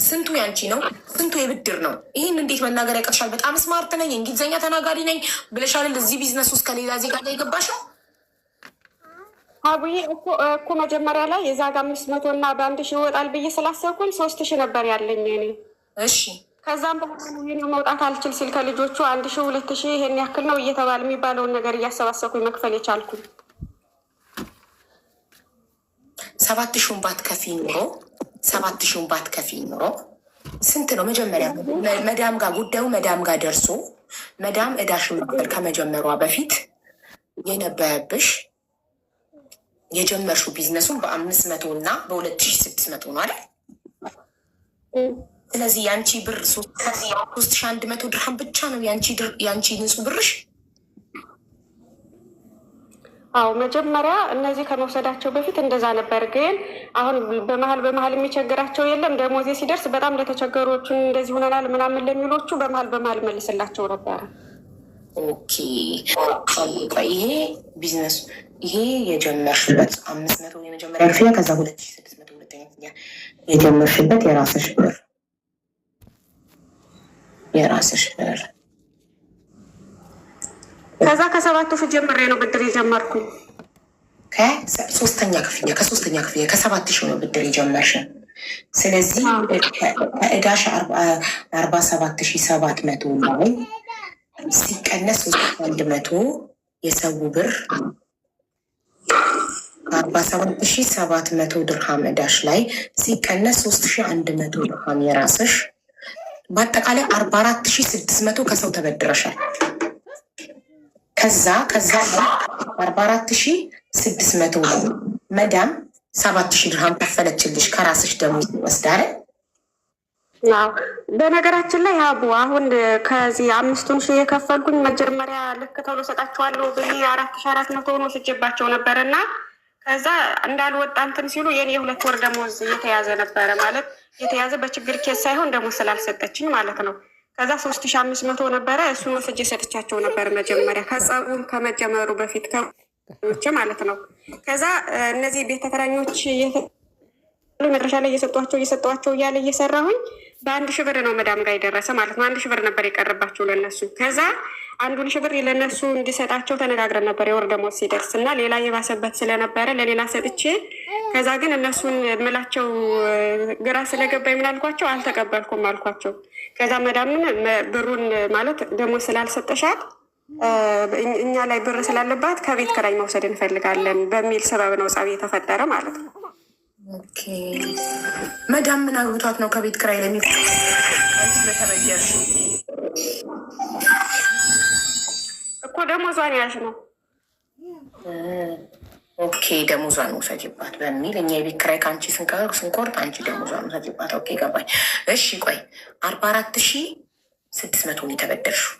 ስንቱ ያንቺ ነው? ስንቱ የብድር ነው? ይህን እንዴት መናገር ያቀርሻል? በጣም ስማርት ነኝ፣ እንግሊዝኛ ተናጋሪ ነኝ ብለሻል። እዚህ ቢዝነስ ውስጥ ከሌላ ዜጋ ጋር የገባሽው አቡዬ እኮ መጀመሪያ ላይ የዛ ጋ 500 እና በ1,000 ይወጣል ብዬ ስላሰብኩኝ 3,000 ነበር ያለኝ እኔ። እሺ ከዛም በኋላ መውጣት አልችል ሲል ከልጆቹ 1,000 2,000 ይሄን ያክል ነው እየተባለ የሚባለውን ነገር እያሰባሰብኩኝ መክፈል የቻልኩኝ። 7,000 ባትከፊ ኑሮ ስንት ነው መጀመሪያ? መዳም ጋር ጉዳዩ መዳም ጋር ደርሶ መዳም እዳሽን መክፈል ከመጀመሯ በፊት የነበረብሽ የጀመርሽው ቢዝነሱን በ500 እና በ2,600 ነው አይደል? ስለዚህ የአንቺ ብር 3,100 ድርሃም ብቻ ነው የአንቺ ንጹህ ብርሽ። አዎ መጀመሪያ እነዚህ ከመውሰዳቸው በፊት እንደዛ ነበር። ግን አሁን በመሀል የሚቸግራቸው የለም። ደሞዜ ሲደርስ በጣም ለተቸገሮቹን እንደዚህ ሆነናል ምናምን ለሚሎቹ በመሀል መልስላቸው ነበረ። ኦኬ ይሄ ቢዝነሱ ይሄ የጀመርሽበት 500 የመጀመሪያ ክፍያ፣ ከዛ 2,600 ሁለተኛ ክፍያ የጀመርሽበት የራስሽ ብር ከዛ ከ7,000 ጀምሬ ነው ብድር የጀመርኩኝ። ከሶስተኛ ክፍያ ከ7,000 ነው ብድር የጀመርሽ። ስለዚህ ከእዳሽ 47,700 ላይ ሲቀነስ 3,100 የሰው ብር 47,700 ድርሃም እዳሽ ላይ ሲቀነስ 3,100 ድርሃም የራስሽ፣ በአጠቃላይ 44,600 ከሰው ተበድረሻል። ከዛ 44,600 መዳም 7,000 ድርሃም ከፈለችልሽ ከራስሽ ደግሞ ወስዳረ። በነገራችን ላይ ሀቡ አሁን ከዚህ 5,000 የከፈልኩኝ መጀመሪያ ልክ ተብሎ ሰጣችኋለሁ ብዬ 4,400 ሆኖ ስጅባቸው ነበር እና ከዛ እንዳልወጣ እንትን ሲሉ የኔ የ2 ወር ደሞዝ የተያዘ ነበረ። ማለት የተያዘ በችግር ኬስ ሳይሆን ደሞዝ ስላልሰጠችኝ ማለት ነው። ከዛ 3,500 ነበረ። እሱን ወስጄ ሰጥቻቸው ነበር መጀመሪያ ከጸቡም ከመጀመሩ በፊት ከች ማለት ነው። ከዛ እነዚህ ቤት ተከራኞች መድረሻ ላይ እየሰጧቸው እያለ እየሰራሁኝ በ1,000 ብር ነው መዳም ጋር የደረሰ ማለት ነው። 1,000 ብር ነበር የቀረባቸው ለነሱ። ከዛ 1,000 ብር ለነሱ እንዲሰጣቸው ተነጋግረን ነበር የወር ደሞዝ ሲደርስ እና ሌላ የባሰበት ስለነበረ ለሌላ ሰጥቼ፣ ከዛ ግን እነሱን ምላቸው ግራ ስለገባኝ ምን አልኳቸው፣ አልተቀበልኩም አልኳቸው። ከዛ መዳምን ብሩን ማለት ደሞዝ ስላልሰጠሻት እኛ ላይ ብር ስላለባት ከቤት ኪራይ መውሰድ እንፈልጋለን በሚል ሰበብ ነው ጸብ የተፈጠረ ማለት ነው። ኦኬ መዳም ምን አግብቷት ነው ከቤት ኪራይ ለተበደርሽ እኮ ደሞዟን ያሽ ነው። ኦኬ ደሞዟን ውሰጅባት በሚል እኛ የቤት ኪራይ ከአንቺ ስንቆርጥ አንቺ ደሞዟን ውሰጅባት። ኦኬ ገባኝ። እሺ ቆይ 44,600 የተበደርሽው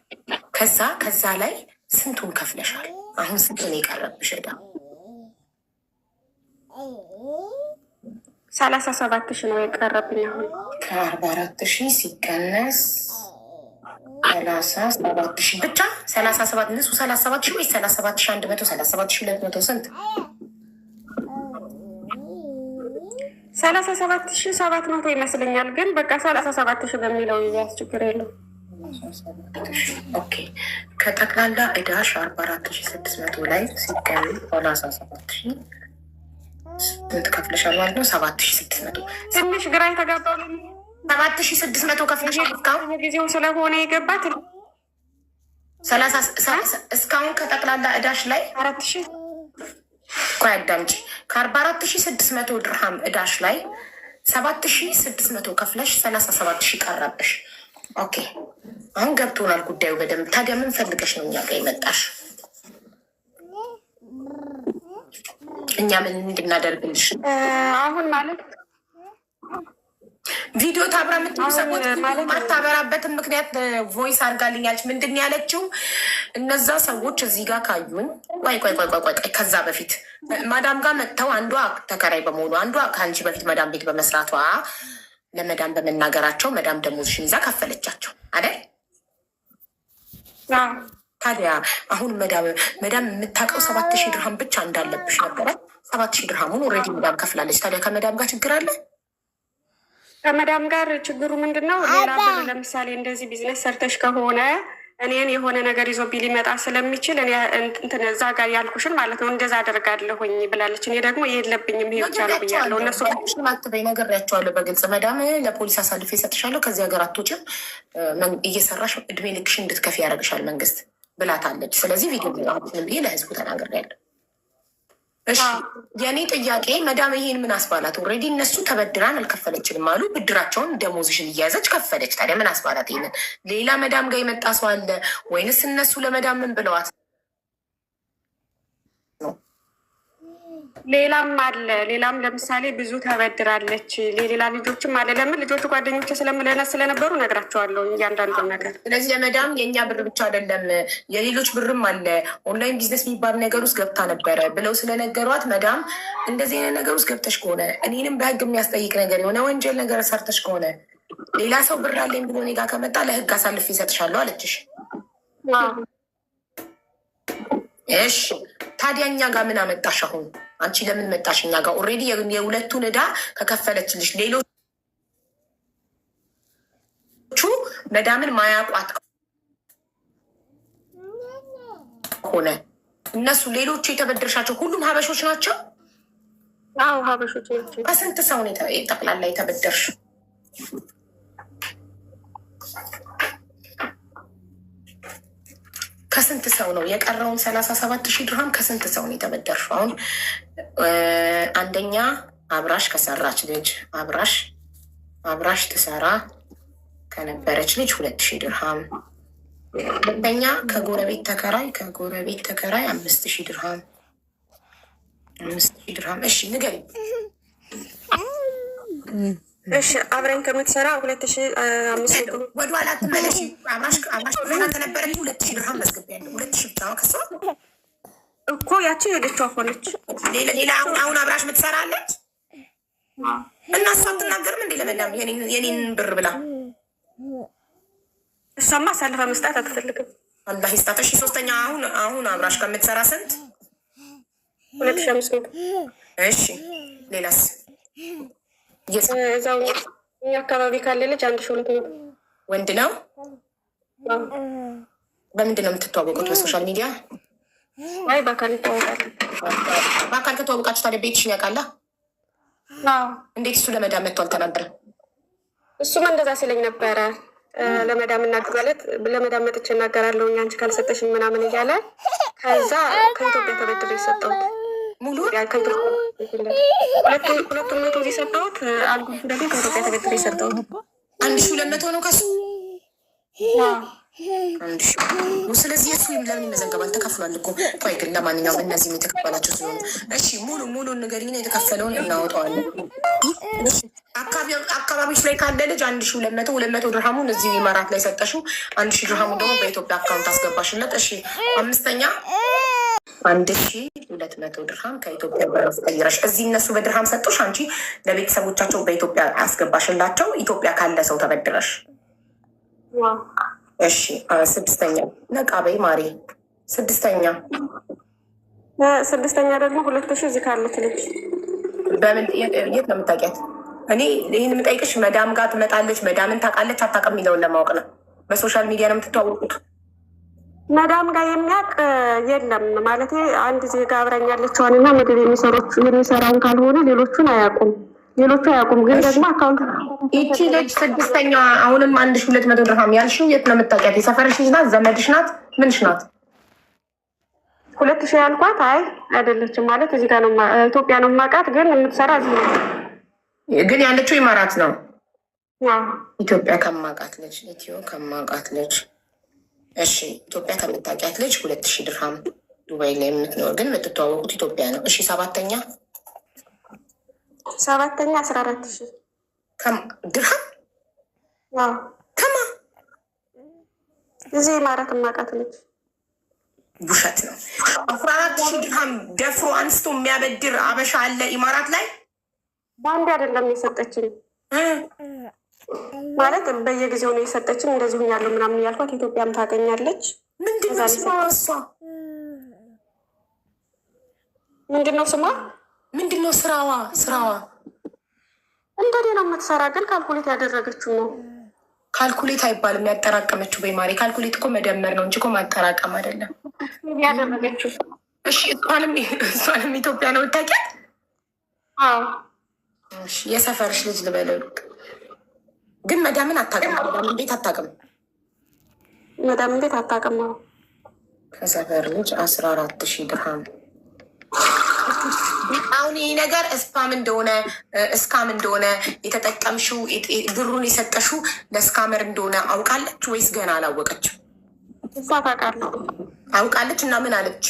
ከዛ ላይ ስንቱን ከፍለሻል? አሁን ስንቱን የቀረብሽ ዕዳ? 37,000 ነው የቀረብኝ አሁን። ከ44,000 ሲቀነስ 37,000 ብቻ 37 እነሱ 37,000 ወይ 37,100 37,200 ስንት? 37,700 ይመስለኛል። ግን በቃ 37,000 በሚለው ይያዝ ችግር የለው። ኦኬ ከጠቅላላ ዕዳሽ 44,600 ላይ ሲቀነስ 37,000 ስንት ከፍለሻል ማለት ነው? 7,600 ትንሽ ግራ የተጋባው 7,600 ከፍለሻል። እስካሁን ጊዜው ስለሆነ የገባት 30 እስካሁን ከጠቅላላ ዕዳሽ ላይ 4,000 ቆይ አዳምጪ። ከ44,600 ድርሃም ዕዳሽ ላይ 7,600 ከፍለሽ 37,000 ቀረብሽ። ኦኬ አሁን ገብቶናል ጉዳዩ በደንብ። ታዲያ ምን ፈልገሽ ነው እኛ ጋር የመጣሽ? እኛ ምን እንድናደርግልሽ? አሁን ማለት ቪዲዮ ታብራ የምትሉ ሰዎች ማታበራበትን ምክንያት ቮይስ አድርጋልኛለች። ምንድን ያለችው? እነዛ ሰዎች እዚህ ጋር ካዩን ቆይ ከዛ በፊት ማዳም ጋር መጥተው አንዷ ተከራይ በመሆኑ አንዷ ከአንቺ በፊት ማዳም ቤት በመስራቷ ለመዳም በመናገራቸው መዳም ደሞዝሽን ይዛ ከፈለቻቸው አይደል? ታዲያ አሁን መዳም የምታውቀው 7,000 ድርሃም ብቻ እንዳለብሽ ነበረ። 7,000 ድርሃሙን ኦልሬዲ መዳም ከፍላለች። ታዲያ ከመዳም ጋር ችግር አለ? ከመዳም ጋር ችግሩ ምንድን ነው? ሌላ ብር ለምሳሌ እንደዚህ ቢዝነስ ሰርተሽ ከሆነ እኔን የሆነ ነገር ይዞብኝ ሊመጣ ስለሚችል እንትን እዛ ጋር ያልኩሽን ማለት ነው እንደዛ አደርጋለሁኝ ብላለች። እኔ ደግሞ የለብኝም ይሄ ብቻ ነው ብያለሁ። እነሱ አትበይ፣ ነግሬያቸዋለሁ በግልጽ መዳም ለፖሊስ አሳልፌ እሰጥሻለሁ፣ ከዚህ ሀገር አትወጪም፣ እየሰራሽ እድሜ ልክሽ እንድትከፊ ያደርግሻል መንግስት ብላታለች። ስለዚህ ቪዲዮ ብዬ ለህዝቡ ተናግሬያለሁ። እሺ የእኔ ጥያቄ መዳም ይሄን ምን አስባላት? ኦልሬዲ እነሱ ተበድራን አልከፈለችንም አሉ። ብድራቸውን ደሞዝሽን እያያዘች ከፈለች። ታዲያ ምን አስባላት? ይሄንን ሌላ መዳም ጋር የመጣ ሰው አለ ወይንስ እነሱ ለመዳም ምን ብለዋት? ሌላም አለ። ሌላም ለምሳሌ ብዙ ተበድራለች። ሌላ ልጆችም አለ። ለምን ልጆቹ ጓደኞች ስለነበሩ ነግራቸዋለሁ እያንዳንዱን ነገር። ስለዚህ ለመዳም የእኛ ብር ብቻ አይደለም የሌሎች ብርም አለ፣ ኦንላይን ቢዝነስ የሚባል ነገር ውስጥ ገብታ ነበረ ብለው ስለነገሯት መዳም እንደዚህ አይነት ነገር ውስጥ ገብተሽ ከሆነ እኔንም በህግ የሚያስጠይቅ ነገር የሆነ ወንጀል ነገር ሰርተሽ ከሆነ ሌላ ሰው ብር አለኝ ብሎ እኔ ጋር ከመጣ ለህግ አሳልፌ ይሰጥሻለሁ አለችሽ። እሺ ታዲያ እኛ ጋር ምን አመጣሽ? አሁን አንቺ ለምን መጣሽ እኛ ጋር? ኦልሬዲ የሁለቱን ዕዳ ከከፈለችልሽ ሌሎቹ መዳምን ማያቋት ሆነ እነሱ ሌሎቹ የተበደርሻቸው ሁሉም ሀበሾች ናቸው? አዎ ሀበሾች ናቸው። ከስንት ሰው ነው ጠቅላላ የተበደርሽ? ከስንት ሰው ነው የቀረውን 37,000 ድርሃም ከስንት ሰው ነው የተበደርሽው? አሁን አንደኛ አብራሽ ከሰራች ልጅ አብራሽ ትሰራ ከነበረች ልጅ 2,000 ድርሃም፣ ሁለተኛ ከጎረቤት ተከራይ 5,000 ድርሃም 5,000 ድርሃም። እሺ ንገሪኝ። እሺ አብረን ከምትሰራ 2,500 ወደኋላ ትመለሽ። አብራሽ ከነበረ 2,000 ድርሃም መዝገቢያለሁ። 2,000 ብቻ ከሷ እኮ ያቺ ሄደችው ሆነች። ሌላ አሁን አብራሽ ምትሰራለች እና እሷ አትናገርም እንዴ ለመዳም የኔን ብር ብላ? እሷማ አሳልፋ መስጣት አትፈልግም። አላህ ይስጣት። እሺ ሶስተኛ አሁን አብራሽ ከምትሰራ ስንት? 2,500። እሺ ሌላስ? እዛው አካባቢ ካለ ልጅ 1,200 ወንድ ነው። በምንድን ነው የምትተዋወቁት? በሶሻል ሚዲያ? አይ በአካል ይተዋወቃል። በአካል ከተዋወቃችሁ ታዲያ ቤትሽን ያውቃላ? እንዴት እሱ ለመዳም መጥቶ አልተናገረም? እሱም እንደዛ ሲለኝ ነበረ። ለመዳም እናገራለት ለመዳም መጥቼ እናገራለሁ አንቺ ካልሰጠሽኝ ምናምን እያለ ከዛ ከኢትዮጵያ ተበድሬ የሰጠሁት ሙሉ ሁለቱን መቶ የሰጠሁት አልኩ። ደግሞ ከኢትዮጵያ ተበድሬ የሰጠሁት 1,200 ነው ከሱ 1,000። ስለዚህ የሱ ለምን ይመዘገባል? ተከፍሏል እኮ። ቆይ ግን ለማንኛውም እነዚህም የተከፈላቸው ሲሆኑ እሺ ሙሉ ንገሪኝ። የተከፈለውን እናወጣዋለን። አካባቢዎች ላይ ካለ ልጅ 1,200 ድርሃሙን እዚህ ኢማራት ላይ ሰጠሽው፣ 1,000 ድርሃሙን ደግሞ በኢትዮጵያ አካውንት አስገባሽለት። እሺ አምስተኛ 1,200 ድርሃም ከኢትዮጵያ ብር አስቀይረሽ እዚህ እነሱ በድርሃም ሰጡሽ፣ አንቺ ለቤተሰቦቻቸው በኢትዮጵያ አስገባሽላቸው። ኢትዮጵያ ካለ ሰው ተበድረሽ። እሺ ስድስተኛ ነቃ በይ ማሪ። ስድስተኛ ደግሞ 2,000 እዚህ ካለች ልጅ በምን የት ነው የምታውቂያት? እኔ ይህን የምጠይቅሽ መዳም ጋር ትመጣለች፣ መዳምን ታውቃለች አታውቅም የሚለውን ለማወቅ ነው። በሶሻል ሚዲያ ነው የምትተዋወቁት? መዳም ጋር የሚያውቅ የለም ማለት አንድ ዜጋ አብራኝ ያለችዋን እና ምግብ የሚሰራውን ካልሆነ ሌሎቹን አያውቁም። ግን ደግሞ አካውንት ይቺ ልጅ ስድስተኛ አሁንም 1,200 ድርሃም ያልሽው የት ነው የምታውቂያት? የሰፈርሽ ልጅ ናት? ዘመድሽ ናት? ምንሽ ናት? 2,000 ያልኳት አይ አይደለችም ማለት እዚህ ጋር ነው ኢትዮጵያ ነው የማውቃት፣ ግን የምትሰራ እዚህ ነው። ግን ያለችው ኢማራት ነው። ኢትዮጵያ ከማውቃት ልጅ እሺ ኢትዮጵያ ከምታውቂያት ልጅ 2,000 ድርሃም ዱባይ ላይ የምትኖር ግን የምትተዋወቁት ኢትዮጵያ ነው። እሺ ሰባተኛ 14,000 ድርሃም ከማ እዚህ ኢማራት የማውቃት ልጅ ውሸት ነው። 14,000 ድርሃም ደፍሮ አንስቶ የሚያበድር አበሻ አለ ኢማራት ላይ? በአንድ አይደለም የሰጠችኝ ማለት በየጊዜው ነው የሰጠችን። እንደዚህ ሁኛለሁ ምናምን እያልኳት ኢትዮጵያም ታገኛለች። ምንድነው ስሟ? እሷ ምንድነው ስሟ? ምንድነው ስራዋ? እንደኔ ነው የምትሰራ፣ ግን ካልኩሌት ያደረገችው ነው። ካልኩሌት አይባልም፣ ያጠራቀመችው። በማሪ ካልኩሌት እኮ መደመር ነው እንጂ እኮ ማጠራቀም አይደለም። ያደረገችው እሺ። እሷንም ኢትዮጵያ ነው የምታውቂያት? አዎ። እሺ፣ የሰፈርሽ ልጅ ልበለው። ግን መዳምን አታውቅም። መዳምን ቤት አታውቅም። መዳምን ቤት አታውቅም። ከሰፈር ልጅ 14,000 ድርሃም። አሁን ይህ ነገር ስፓም እንደሆነ እስካም እንደሆነ የተጠቀምሽው ብሩን የሰጠሽው ለስካመር እንደሆነ አውቃለች ወይስ ገና አላወቀችም? እሷ ታውቃለች። አውቃለች። እና ምን አለች?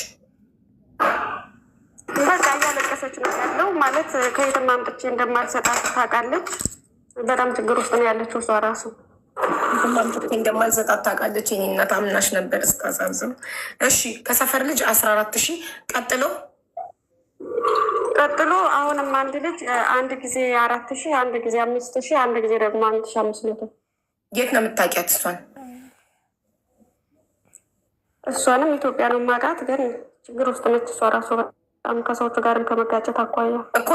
በቃ እያለቀሰች ነው ያለው። ማለት ከየትም አምጥቼ እንደማልሰጣት ታውቃለች። በጣም ችግር ውስጥ ነው ያለችው እሷ ራሱ። እንደማልሰጣት ታውቃለች። የኔ እናት አምናሽ ነበር። እስካሳዝኑ። እሺ፣ ከሰፈር ልጅ 14,000 ቀጥሎ አሁንም አንድ ልጅ አንድ ጊዜ 4,000 አንድ ጊዜ 5,000 አንድ ጊዜ ደግሞ 1,500። የት ነው የምታውቂያት እሷን? እሷንም ኢትዮጵያ ነው የማውቃት፣ ግን ችግር ውስጥ ነች እሷ ራሱ በጣም ከሰዎቹ ጋርም ከመጋጨት አኳያ እኮ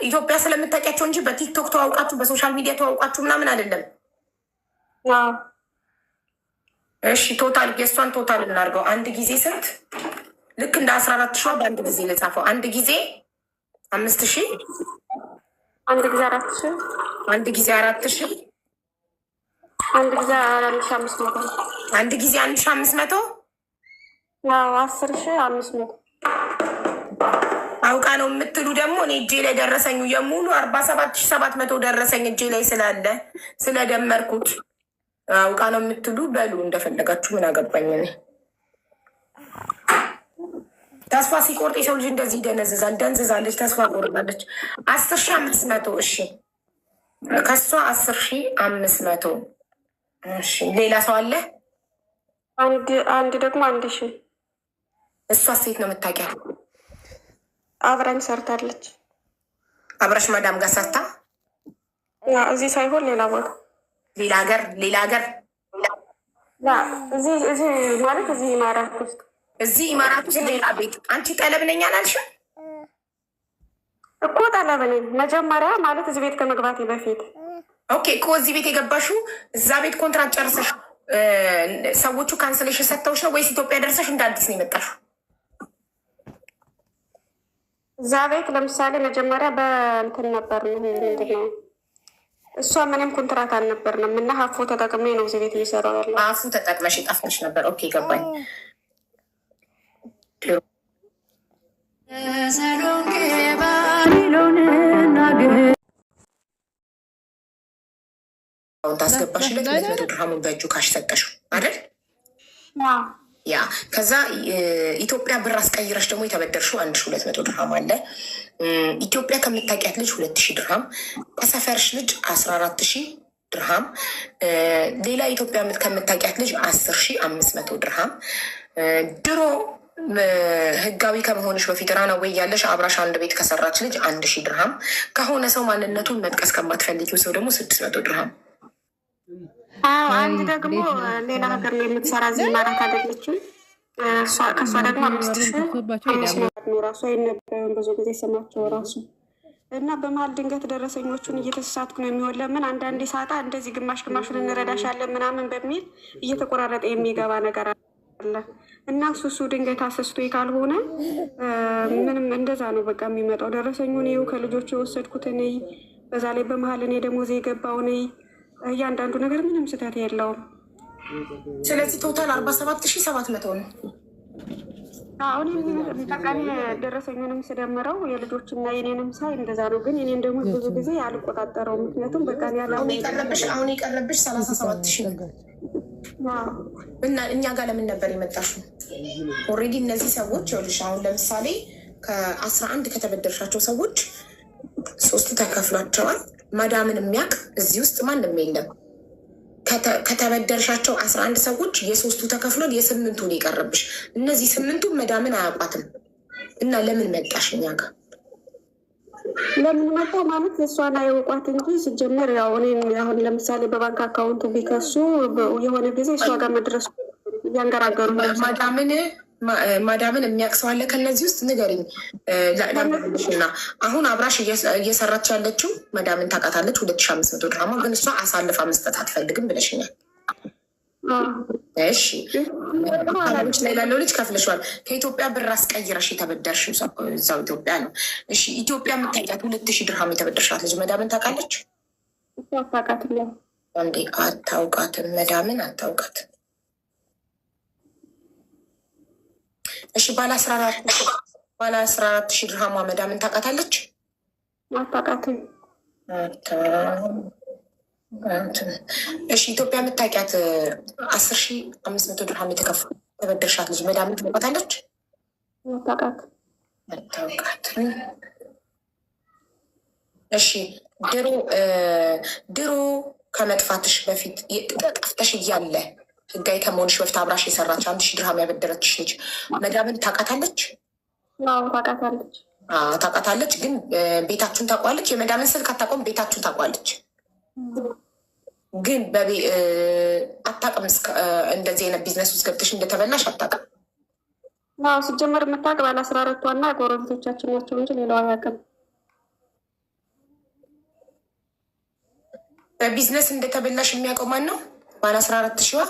ኢትዮጵያ ስለምታውቂያቸው እንጂ በቲክቶክ ተዋውቃችሁ በሶሻል ሚዲያ ተዋውቃችሁ ምናምን አይደለም። እሺ፣ ቶታል የእሷን ቶታል እናድርገው። አንድ ጊዜ ስንት? ልክ እንደ 14,000 በአንድ ጊዜ ልጻፈው። አንድ ጊዜ 5,000 አንድ ጊዜ 4,000 አንድ ጊዜ 4,000 አንድ ጊዜ 1,500 አንድ ጊዜ 1,500 10,500 አውቃ ነው የምትሉ ደግሞ እኔ እጄ ላይ ደረሰኙ የሙሉ 47,700 ደረሰኝ እጄ ላይ ስላለ ስለደመርኩት አውቃ ነው የምትሉ በሉ እንደፈለጋችሁ። ምን አገባኝ እኔ። ተስፋ ሲቆርጥ የሰው ልጅ እንደዚህ ይደነዝዛል። ደንዝዛለች፣ ተስፋ ቆርጣለች። 10,500 እሺ፣ ከሷ 10,500 እሺ። ሌላ ሰው አለ? አንድ ደግሞ 1,000። እሷ ሴት ነው የምታውቂያት? አብራኝ ሰርታለች። አብረሽ ማዳም ጋር ሰርታ? እዚህ ሳይሆን ሌላ ቦታ፣ ሌላ ሀገር እዚህ ማለት እዚህ ኢማራት ውስጥ። እዚህ ኢማራት ውስጥ ሌላ ቤት። አንቺ ጠለብ ነኝ አላልሽም እኮ? ጠለብ ነኝ መጀመሪያ ማለት እዚህ ቤት ከመግባቴ በፊት። ኦኬ እኮ እዚህ ቤት የገባሽው እዛ ቤት ኮንትራት ጨርሰሽ ሰዎቹ ካንስሌሽን ሰጥተውሽ ነው ወይስ ኢትዮጵያ ደርሰሽ እንደ አዲስ ነው የመጣሽው? እዛ ቤት ለምሳሌ መጀመሪያ በእንትን ነበር፣ ምንድን ነው እሷ ምንም ኮንትራት አልነበርንም እና ሀፎ ተጠቅሜ ነው እዚህ ቤት እየሰራሁ ያለው። አፉ ተጠቅመሽ የጣፍነሽ ነበር። ኦኬ ገባኝ። ታስገባሽለት 200 ድርሃሙን በእጁ ካሽ ሰጠሽው አይደል? ያ ከዛ ኢትዮጵያ ብር አስቀይረሽ ደግሞ የተበደርሽው 1,200 ድርሃም አለ። ኢትዮጵያ ከምታውቂያት ልጅ 2,000 ድርሃም፣ ከሰፈርሽ ልጅ 14,000 ድርሃም፣ ሌላ ኢትዮጵያ ከምታውቂያት ልጅ 10,500 ድርሃም። ድሮ ህጋዊ ከመሆንሽ በፊት ራናዌይ ያለሽ አብራሽ አንድ ቤት ከሰራች ልጅ 1,000 ድርሃም፣ ከሆነ ሰው ማንነቱን መጥቀስ ከማትፈልጊው ሰው ደግሞ 600 ድርሃም። አንድ ደግሞ ሌላ ሀገር ነው የምትሰራ፣ እዚህ ኢማራት አይደለችም። ከእሷ ደግሞ 5,000 ነው ራሱ አይነበርም ብዙ ጊዜ ስማቸው ራሱ እና በመሀል ድንገት ደረሰኞቹን እየተሳሳትኩ ነው የሚሆን። ለምን አንዳንዴ ሳጣ እንደዚህ ግማሽ ግማሹን እንረዳሻለን ምናምን በሚል እየተቆራረጠ የሚገባ ነገር አለ እና እሱ ድንገት አሰስቶ ካልሆነ ምንም እንደዛ ነው በቃ የሚመጣው። ደረሰኙን ይኸው ከልጆቹ የወሰድኩት እኔ፣ በዛ ላይ በመሀል እኔ ደሞዝ የገባው እኔ፣ እያንዳንዱ ነገር ምንም ስህተት የለውም። ስለዚህ ቶታል 47,700 ነው። አሁን ጠቃሚ ደረሰኙንም ስደምረው የልጆችና የኔንም ሳይ እንደዛ ነው። ግን የኔን ደግሞ ብዙ ጊዜ አልቆጣጠረው፣ ምክንያቱም በቃ አሁን የቀረብሽ 37,000 ነገር እና እኛ ጋር ለምን ነበር የመጣሽው? ኦልሬዲ እነዚህ ሰዎች ይኸውልሽ፣ አሁን ለምሳሌ ከ11 ከተበደርሻቸው ሰዎች 3 ተከፍሏቸዋል። ማዳምን የሚያውቅ እዚህ ውስጥ ማንም የለም። ከተበደርሻቸው 11 ሰዎች የ3ቱ ተከፍሏል፣ የ8ቱን የቀረብሽ። እነዚህ 8ቱ መዳምን አያውቋትም እና ለምን መጣሽ እኛ ጋር? ለምን መጣ ማለት የእሷን አይወቋት እንጂ ሲጀመር ያው እኔን አሁን ለምሳሌ በባንክ አካውንቱ ቢከሱ የሆነ ጊዜ እሷ ጋር መድረሱ እያንገራገሩ ማዳምን የሚያቅሰው አለ ከነዚህ ውስጥ ንገሪኝ። እና አሁን አብራሽ እየሰራች ያለችው ማዳምን ታውቃታለች። 2500 ድራማ ግን እሷ አሳልፋ መስጠት አትፈልግም ብለሽኛል። እሺ ች ላይ ላለው ልጅ ከፍለሽዋል። ከኢትዮጵያ ብር አስቀይረሽ የተበደርሽው እዛው ኢትዮጵያ ነው። እሺ ኢትዮጵያ የምታውቂያት 2000 ድርሃም የተበደርሻት ልጅ መዳምን ታውቃለች እንዴ? አታውቃትም። መዳምን አታውቃትም። እሺ ባለ 14 ሺህ ድርሃማ መዳምን ታውቃታለች? አታውቃትም። እሺ ኢትዮጵያ የምታውቂያት 10,500 ድርሃም የተበደርሻት ልጅ መዳምን ታውቃታለች? አታውቃትም። እሺ ድሮ ከመጥፋትሽ በፊት ጠፍተሽ እያለ ህጋዊ ከመሆንሽ በፊት አብራሽ የሰራች 1,000 ድርሃም ያበደረችሽ ልጅ መዳምን ታውቃታለች? ታውቃታለች። ግን ቤታችሁን ታውቋለች። የመዳምን ስልክ አታውቀውም፣ ቤታችሁን ታውቋለች። ግን አታውቅም። እንደዚህ አይነት ቢዝነስ ውስጥ ገብተሽ እንደተበላሽ አታውቅም። ሲጀመር የምታውቅ ባለ 14ቷና ጎረቤቶቻችን ናቸው እንጂ ሌላው አያውቅም። በቢዝነስ እንደተበላሽ የሚያውቀው ማን ነው? ባለ 14 ሺዋ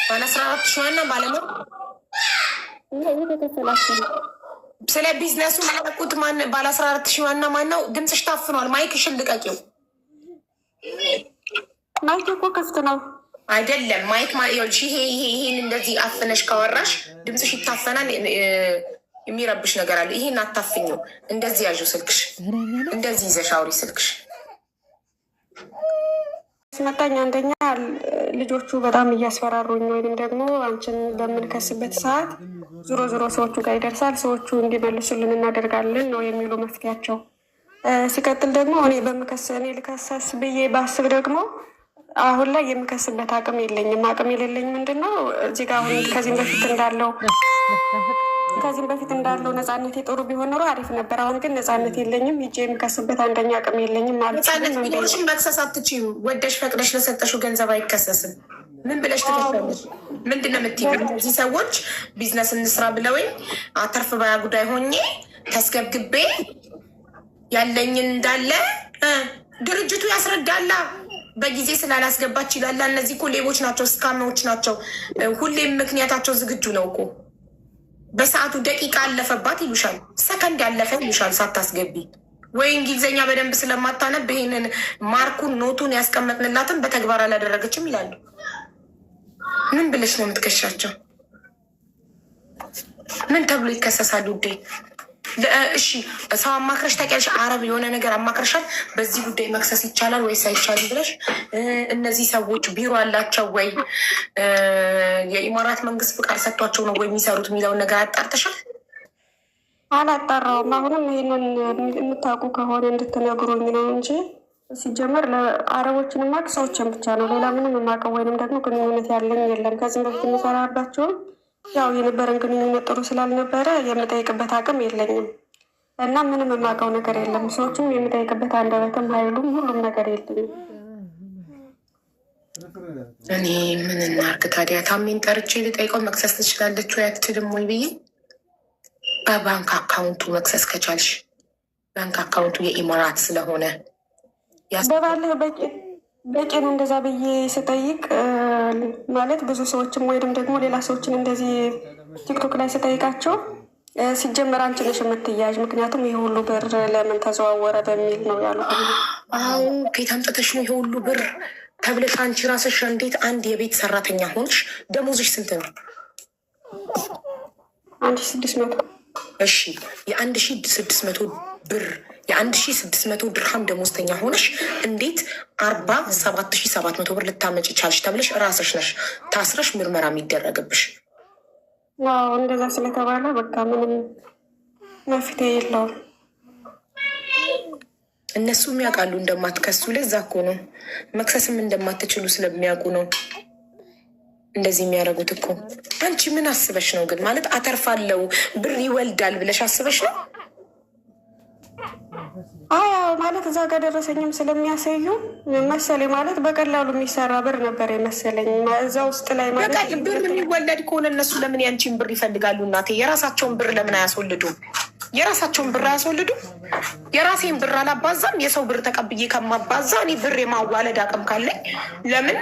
ባለ 14 ሺዋና ባለመ ስለ ቢዝነሱ ማያውቁት ማን? ባለ 14 ሺዋና ማን ነው? ድምፅሽ ታፍኗል። ማይክሽን ልቀቂው። ማይክ እኮ ክፍት ነው። አይደለም ማይክ ይሄን እንደዚህ አፍነሽ ካወራሽ ድምፅሽ ይታፈናል። የሚረብሽ ነገር አለ። ይሄን አታፍኝው። እንደዚህ ያዥው ስልክሽ፣ እንደዚህ ይዘሽ አውሪ ስልክሽ። ስመጣኝ አንደኛ ልጆቹ በጣም እያስፈራሩኝ ወይም ደግሞ አንቺን በምንከስበት ሰዓት ዞሮ ሰዎቹ ጋር ይደርሳል። ሰዎቹ እንዲመልሱልን እናደርጋለን ነው የሚሉ መፍትያቸው። ሲቀጥል ደግሞ እኔ ልከሰስ ብዬ ባስብ ደግሞ አሁን ላይ የምከስበት አቅም የለኝም። አቅም የሌለኝ ምንድን ነው እዚህ ጋር አሁን ከዚህም በፊት እንዳለው ነፃነቴ ጥሩ ቢሆን ኖሮ አሪፍ ነበር። አሁን ግን ነፃነት የለኝም። ሂጄ የምከስበት አንደኛ አቅም የለኝም ማለት ነፃነት ቢኖርሽም መክሰስ አትችይም። ወደሽ ፈቅደሽ ለሰጠሽው ገንዘብ አይከሰስም። ምን ብለሽ ትከሻለሽ? ምንድን ነው የምትይው? እነዚህ ሰዎች ቢዝነስ እንስራ ብለውኝ አተርፍ ባያ ጉዳይ ሆኜ ተስገብግቤ ያለኝን እንዳለ ድርጅቱ ያስረዳላ። በጊዜ ስላላስገባች ይላላ። እነዚህ እኮ ሌቦች ናቸው፣ ስካሜዎች ናቸው። ሁሌም ምክንያታቸው ዝግጁ ነው እኮ። በሰዓቱ ደቂቃ አለፈባት ይሉሻል፣ ሰከንድ ያለፈ ይሉሻል ሳታስገቢ። ወይ እንግሊዝኛ በደንብ ስለማታነብ ይሄንን ማርኩን ኖቱን ያስቀመጥንላትን በተግባር አላደረገችም ይላሉ። ምን ብለሽ ነው የምትከሻቸው? ምን ተብሎ ይከሰሳሉ ውዴ? እሺ ሰው አማክረሽ ታውቂያለሽ? አረብ የሆነ ነገር አማክረሻል? በዚህ ጉዳይ መክሰስ ይቻላል ወይስ አይቻልም ብለሽ? እነዚህ ሰዎች ቢሮ አላቸው ወይ የኢማራት መንግስት ፍቃድ ሰጥቷቸው ነው ወይ የሚሰሩት የሚለውን ነገር አጣርተሻል? አላጣራውም። አሁንም ይህንን የምታውቁ ከሆነ እንድትነግሩኝ ነው እንጂ ሲጀመር ለአረቦችን ማቅ ሰዎችን ብቻ ነው። ሌላ ምንም የማውቀው ወይንም ደግሞ ግንኙነት ያለኝ የለም። ከዚህም በፊት የምሰራባቸውም ያው የነበረን ግንኙነት ጥሩ ስላልነበረ የምጠይቅበት አቅም የለኝም እና ምንም የማውቀው ነገር የለም። ሰዎችም የምጠይቅበት አንደበትም ኃይሉም ሁሉም ነገር የለኝም። እኔ ምን እናርግ ታዲያ? ታሜን ጠርቼ ልጠይቀው መክሰስ ትችላለች ወይ አትችልም ወይ ብዬ በባንክ አካውንቱ መክሰስ ከቻልሽ ባንክ አካውንቱ የኢማራት ስለሆነ በባለህ በቂ ነው። እንደዛ ብዬ ስጠይቅ ማለት ብዙ ሰዎችም ወይም ደግሞ ሌላ ሰዎችን እንደዚህ ቲክቶክ ላይ ስጠይቃቸው ሲጀመር አንቺ ነሽ የምትያዥ፣ ምክንያቱም ይህ ሁሉ ብር ለምን ተዘዋወረ በሚል ነው ያሉ። አዎ ከየት አምጥተሽ ነው ይሄ ሁሉ ብር ተብለሽ አንቺ ራስሽ እንዴት አንድ የቤት ሰራተኛ ሆንሽ? ደሞዝሽ ስንት ነው? 1600 እሺ የ1600 ብር የ1600 ድርሃም ደሞዝተኛ ሆነሽ እንዴት 47,700 ብር ልታመጭ ቻልሽ? ተብለሽ ራስሽ ነሽ ታስረሽ ምርመራ የሚደረግብሽ። እንደዛ ስለተባለ በቃ ምንም መፍትሄ የለውም። እነሱም ያውቃሉ እንደማትከሱ። ለዛ እኮ ነው መክሰስም እንደማትችሉ ስለሚያውቁ ነው እንደዚህ የሚያደርጉት እኮ። አንቺ ምን አስበሽ ነው ግን? ማለት አተርፋለው ብር ይወልዳል ብለሽ አስበሽ ነው? አዎ ማለት እዛ ጋር ደረሰኝም ስለሚያሳዩ መሰለኝ። ማለት በቀላሉ የሚሰራ ብር ነበር የመሰለኝ እዛ ውስጥ ላይ ማለት ብር የሚወለድ ከሆነ እነሱ ለምን ያንቺን ብር ይፈልጋሉ? እናቴ የራሳቸውን ብር ለምን አያስወልዱም? የራሳቸውን ብር አያስወልዱም? የራሴን ብር አላባዛም? የሰው ብር ተቀብዬ ከማባዛ እኔ ብር የማዋለድ አቅም ካለኝ ለምን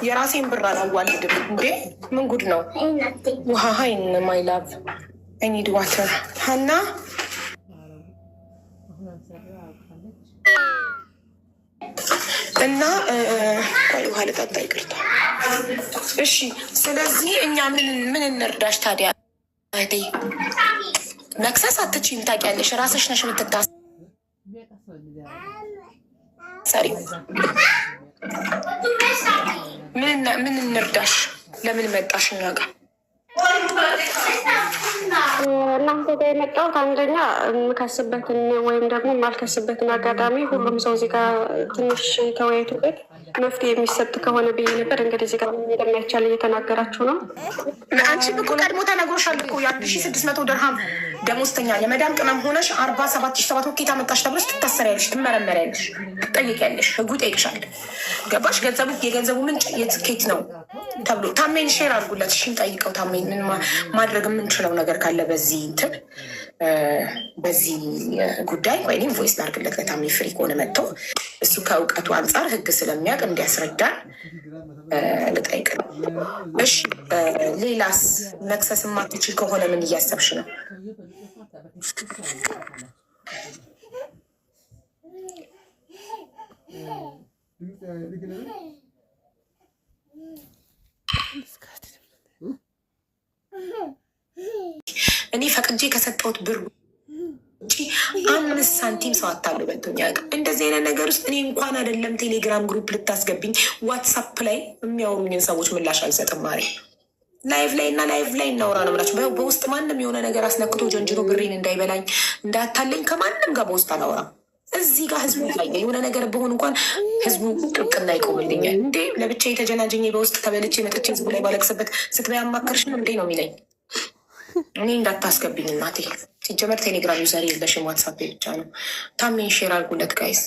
የራሴን ብር አላዋልድም እንዴ? ምን ጉድ ነው? ውሃ ሀይን ማይ ላቭ አይ ኒድ ዋተር ሀና እና ቆይ ውሃ ልጠጣ፣ ይቅርታ። እሺ ስለዚህ እኛ ምን እንርዳሽ ታዲያ? እህቴ መክሰስ አትችይም ታውቂያለሽ። ራስሽ ነሽ የምትታሰሪው። ምን እንርዳሽ? ለምን መጣሽ እኛ ጋር? እናንተ ጋር የመጣሁት አንደኛ የምከስበትን ወይም ደግሞ የማልከስበትን አጋጣሚ ሁሉም ሰው እዚህ ጋር ትንሽ ተወያይቶበት መፍትሄ የሚሰጥ ከሆነ ብዬ ነበር። እንግዲህ እዚህ ጋር እንደማይቻል እየተናገራችሁ ነው። አንቺ እኮ ቀድሞ ተነግሮሻል እኮ የ1600 ድርሃም ደሞዝተኛ የመዳም ቅመም ሆነሽ 47,700 ኬታ መጣሽ ተብለሽ ትታሰሪያለሽ፣ ትመረመሪያለሽ፣ ትጠይቂያለሽ። ህጉ ይጠይቅሻል። ገባሽ? የገንዘቡ ምንጭ የትኬት ነው ተብሎ ታሜን ሼር አድርጉለት። እሺ ጠይቀው ታሜን ምን ማድረግ የምንችለው ነገር ካለ በዚህ እንትን በዚህ ጉዳይ ወይም ቮይስ ላድርግለት ለታሜ ፍሪ ከሆነ መጥተው እሱ ከእውቀቱ አንጻር ህግ ስለሚያውቅ እንዲያስረዳን ልጠይቅ ነው። እሺ ሌላስ መክሰስ የማትችል ከሆነ ምን እያሰብሽ ነው? እኔ ፈቅጄ ከሰጠሁት ብር ውጭ 5 ሳንቲም ሰው አታሉ በልቶኛ። እንደዚህ አይነት ነገር ውስጥ እኔ እንኳን አይደለም ቴሌግራም ግሩፕ ልታስገብኝ ዋትሳፕ ላይ የሚያወሩኝን ሰዎች ምላሽ አልሰጥም። ማሪ ላይቭ ላይ እና ላይቭ ላይ እናወራ ነው ብላችሁ በውስጥ ማንም የሆነ ነገር አስነክቶ ጀንጅሮ ብሬን እንዳይበላኝ እንዳታለኝ ከማንም ጋር በውስጥ አላወራም። እዚህ ጋር ህዝቡ ላይ የሆነ ነገር በሆን እንኳን ህዝቡ ጥብቅና ይቆምልኛል። እንዴ ለብቻ የተጀናጀኝ በውስጥ ተበልቼ መጥቼ ህዝቡ ላይ ባለቅስበት ስትበይ አማከርሽን እንዴ ነው የሚለኝ። እኔ እንዳታስገብኝ እናቴ። ሲጀመር ቴሌግራም ዩዘር የለሽም፣ ዋትሳፕ ብቻ ነው። ታሜን ሼር አድርጉለት ጋይስ።